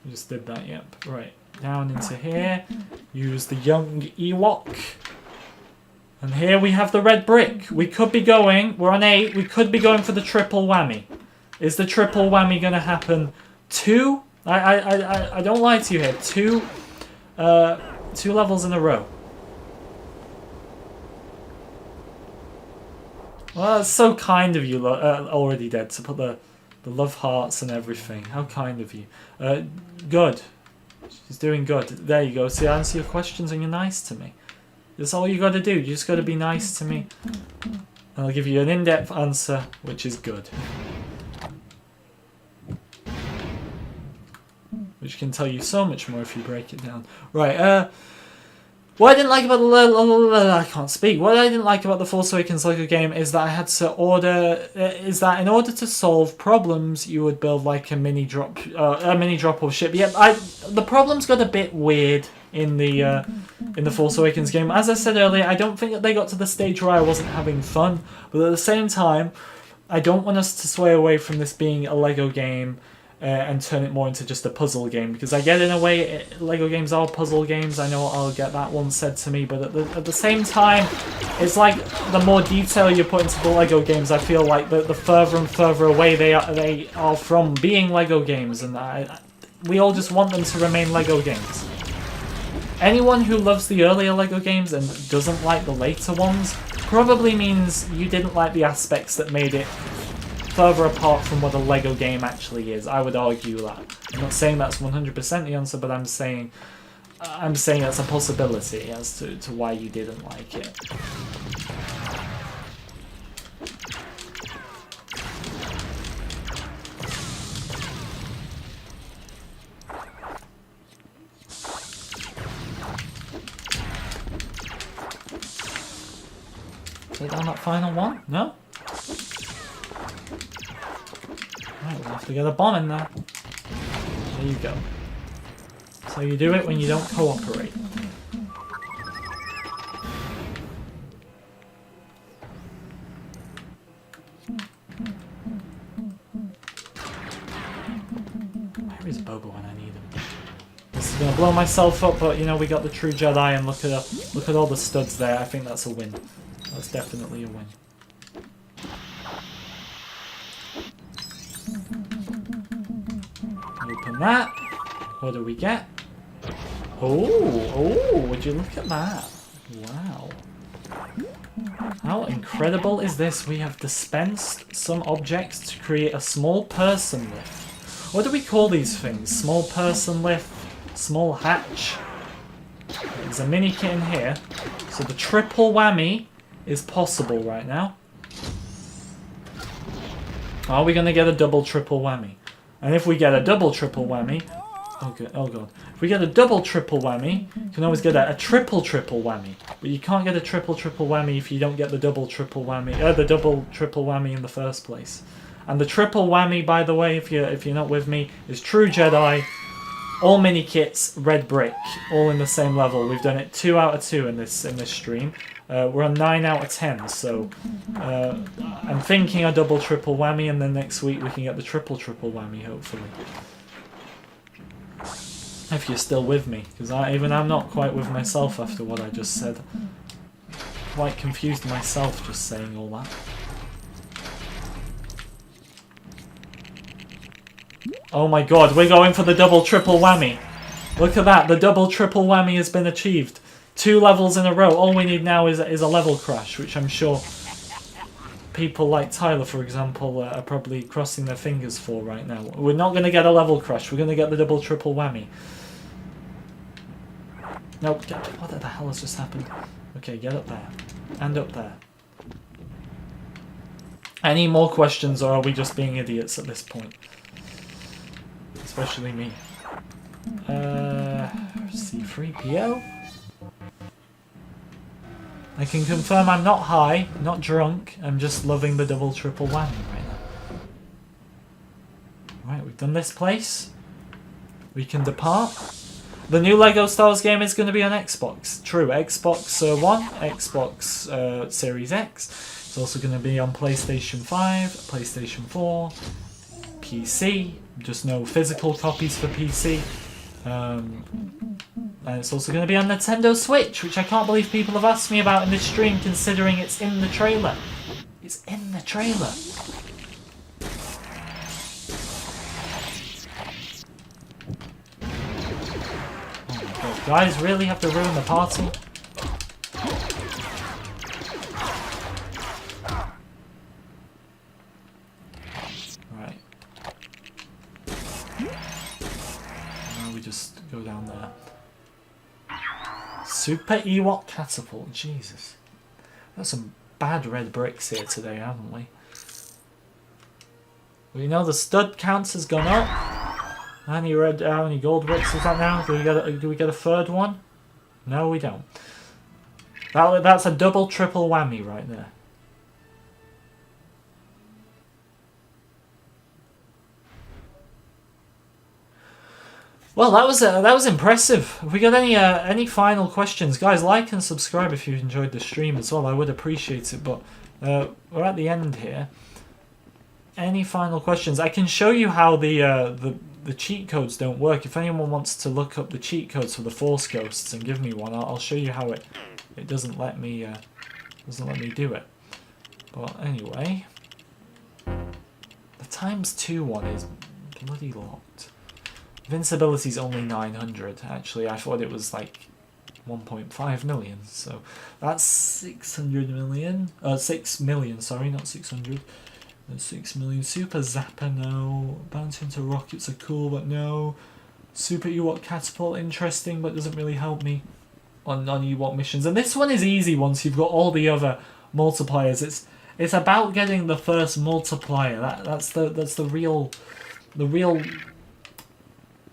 We just did that, yep. Right, down into here. Use the young Ewok. And here we have the red brick. We could be going, we're on 8, we could be going for the triple whammy. Is the triple whammy going to happen? I don't lie to you here. Two levels in a row. Well, that's so kind of you, already dead, to put the love hearts and everything. How kind of you. Good. She's doing good. There you go. See, I answer your questions and you're nice to me. That's all you got to do. You just got to be nice to me. And I'll give you an in-depth answer, which is good. Which can tell you so much more if you break it down. Right, what I didn't like about I can't speak. What I didn't like about the Force Awakens LEGO game is that I had to is that in order to solve problems, you would build like a mini drop of ship. Yeah, the problems got a bit weird in the Force Awakens game. As I said earlier, I don't think that they got to the stage where I wasn't having fun, but at the same time, I don't want us to sway away from this being a LEGO game and turn it more into just a puzzle game, because I get in a way LEGO games are puzzle games. I know I'll get that one said to me, but at the same time, it's like the more detail you put into the LEGO games, I feel like the further and further away they are from being LEGO games, and we all just want them to remain LEGO games. Anyone who loves the earlier LEGO games and doesn't like the later ones probably means you didn't like the aspects that made it further apart from what a LEGO game actually is. I would argue that. I'm not saying that's 100% the answer, but I'm saying that's a possibility as to why you didn't like it. Take down that final one? No? Right, we'll have to get a bomb in there. There you go. So you do it when you don't cooperate. Where is Boba when I need him? This is gonna blow myself up, but you know we got the True Jedi, and look at all the studs there. I think that's a win. That's definitely a win. Open that. What do we get? Oh, would you look at that? Wow. How incredible is this? We have dispensed some objects to create a small person lift. What do we call these things? Small person lift? Small hatch? There's a mini kit in here. So the triple whammy is possible right now. Are we going to get a double triple whammy? And if we get a double triple whammy, oh god, if we get a double triple whammy, you can always get a triple whammy. But you can't get a triple whammy if you don't get the double triple whammy in the first place. And the triple whammy, by the way, if you're not with me, is True Jedi, all mini kits, red brick, all in the same level. We've done it 2 out of 2 in this stream. We're on 9 out of 10, so I'm thinking a double triple whammy, and then next week we can get the triple whammy, hopefully. If you're still with me, because I'm not quite with myself after what I just said. Quite confused myself just saying all that. Oh my god, we're going for the double triple whammy. Look at that, the double triple whammy has been achieved. 2 levels in a row. All we need now is a level crash, which I'm sure people like Tyler, for example, are probably crossing their fingers for right now. We're not going to get a level crash, we're going to get the double triple whammy. Nope, what the hell has just happened? Okay, get up there. And up there. Any more questions, or are we just being idiots at this point? Especially me. C3PO? I can confirm I'm not high, not drunk, I'm just loving the double triple whammy right now. Right, we've done this place. We can depart. The new LEGO Star Wars game is going to be on Xbox. True, Xbox One, Xbox Series X. It's also going to be on PlayStation 5, PlayStation 4, PC. Just no physical copies for PC. And it's also going to be on Nintendo Switch, which I can't believe people have asked me about in this stream, considering it's in the trailer. It's in the trailer. Guys really have to ruin the party? Right. Now we just go down there. Super Ewok Catapult, Jesus. Got some bad red bricks here today, haven't we? Well, you know the stud count has gone up. How many gold bricks is that now? Do we get a third one? No, we don't. That's a double triple whammy right there. Well, that was impressive. Have we got any final questions, guys? Like and subscribe if you enjoyed the stream as well. I would appreciate it. But we're at the end here. Any final questions? I can show you how the cheat codes don't work. If anyone wants to look up the cheat codes for the Force Ghosts and give me one, I'll show you how it doesn't let me do it. But anyway, the ×2 one is bloody locked. Invincibility's only 900. Actually, I thought it was like 1.5 million. So that's 600 million. 6 million. Sorry, not 600. 6 million. Super Zapper, no. Bouncing into rockets are cool, but no. Super Ewok Catapult, interesting, but doesn't really help me on Ewok missions. And this one is easy once you've got all the other multipliers. It's about getting the first multiplier. That's the real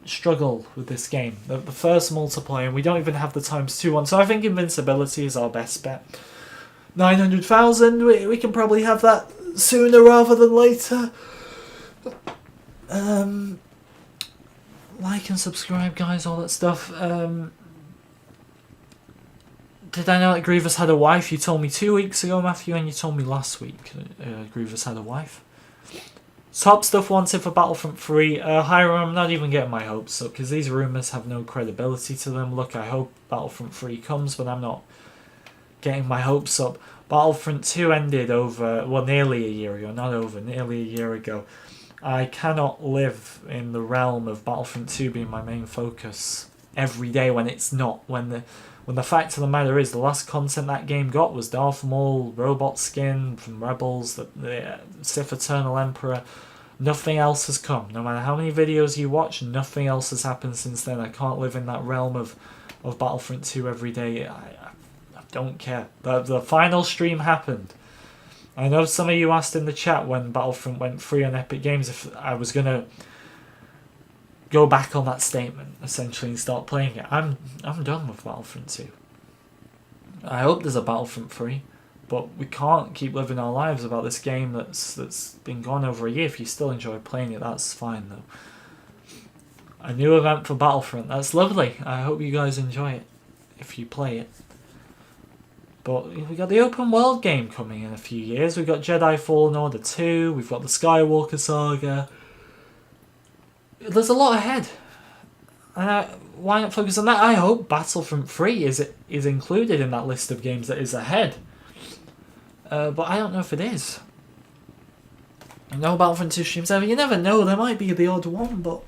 struggle with this game. The first multiplier, and we don't even have the ×2 one. So I think invincibility is our best bet. 900,000. We can probably have that sooner rather than later. Like and subscribe, guys, all that stuff. Did I know that Grievous had a wife? You told me 2 weeks ago, Matthew, and you told me last week Grievous had a wife. Top stuff wanted for Battlefront 3. Hiram, I'm not even getting my hopes up, because these rumours have no credibility to them. Look, I hope Battlefront 3 comes, but I'm not getting my hopes up. Battlefront 2 ended over, well, nearly a year ago, not over, nearly a year ago. I cannot live in the realm of Battlefront 2 being my main focus every day when it's not. When the fact of the matter is, the last content that game got was Darth Maul, robot skin from Rebels, the Sith Eternal Emperor. Nothing else has come. No matter how many videos you watch, nothing else has happened since then. I can't live in that realm of Battlefront 2 every day. I don't care. The final stream happened. I know some of you asked in the chat when Battlefront went free on Epic Games if I was going to go back on that statement, essentially, and start playing it. I'm done with Battlefront 2. I hope there's a Battlefront 3, but we can't keep living our lives about this game that's been gone over a year. If you still enjoy playing it, that's fine, though. A new event for Battlefront. That's lovely. I hope you guys enjoy it if you play it. But we got the open world game coming in a few years. We've got Jedi Fallen Order 2. We've got the Skywalker Saga. There's a lot ahead. And why not focus on that? I hope Battlefront 3 is included in that list of games that is ahead. But I don't know if it is. No Battlefront 2 streams ever. You never know. There might be the odd one, but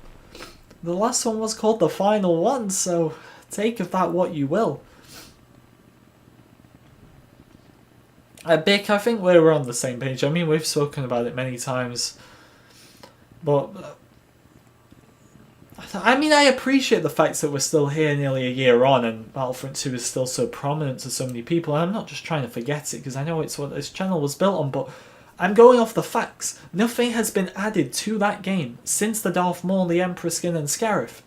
the last one was called the final one, so take of that what you will. Bick, I think we're on the same page. I mean, we've spoken about it many times. But I mean, I appreciate the fact that we're still here nearly a year on and Battlefront 2 is still so prominent to so many people. And I'm not just trying to forget it because I know it's what this channel was built on, but I'm going off the facts. Nothing has been added to that game since the Darth Maul, the Emperor skin and Scarif.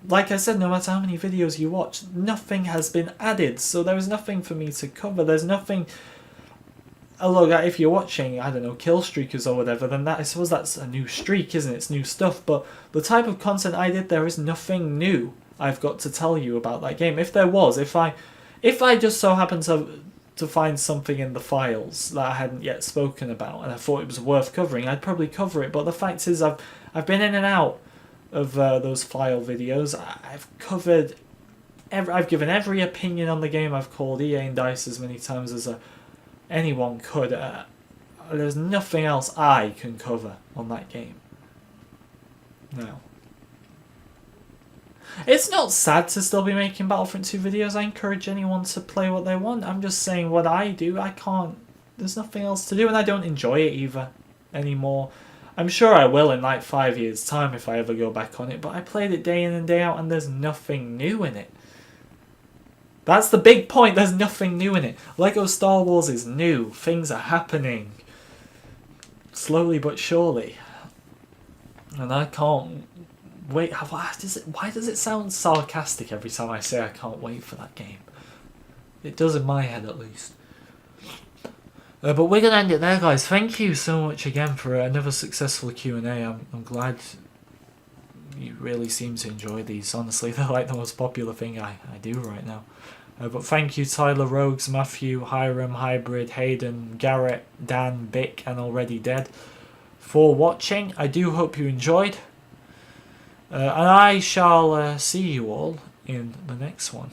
Like I said, no matter how many videos you watch, nothing has been added. So there is nothing for me to cover. There's nothing... Oh, look, if you're watching, I don't know, Kill Streakers or whatever, then that I suppose that's a new streak, isn't it? It's new stuff. But the type of content I did, there is nothing new I've got to tell you about that game. If there was, if I just so happened to find something in the files that I hadn't yet spoken about and I thought it was worth covering, I'd probably cover it. But the fact is, I've been in and out of those file videos. I've covered, I've given every opinion on the game. I've called EA and DICE as many times as anyone could. There's nothing else I can cover on that game. No. It's not sad to still be making Battlefront 2 videos. I encourage anyone to play what they want. I'm just saying what I do. I can't... There's nothing else to do, and I don't enjoy it either anymore. I'm sure I will in like 5 years' time if I ever go back on it, but I played it day in and day out, and there's nothing new in it. That's the big point. There's nothing new in it. Lego Star Wars is new. Things are happening. Slowly but surely. And I can't wait. Why does it sound sarcastic every time I say I can't wait for that game? It does in my head, at least. But we're going to end it there, guys. Thank you so much again for another successful Q&A. I'm glad you really seem to enjoy these. Honestly, they're like the most popular thing I do right now. But thank you, Tyler, Rogues, Matthew, Hiram, Hybrid, Hayden, Garrett, Dan, Bick, and Already Dead for watching. I do hope you enjoyed. And I shall see you all in the next one.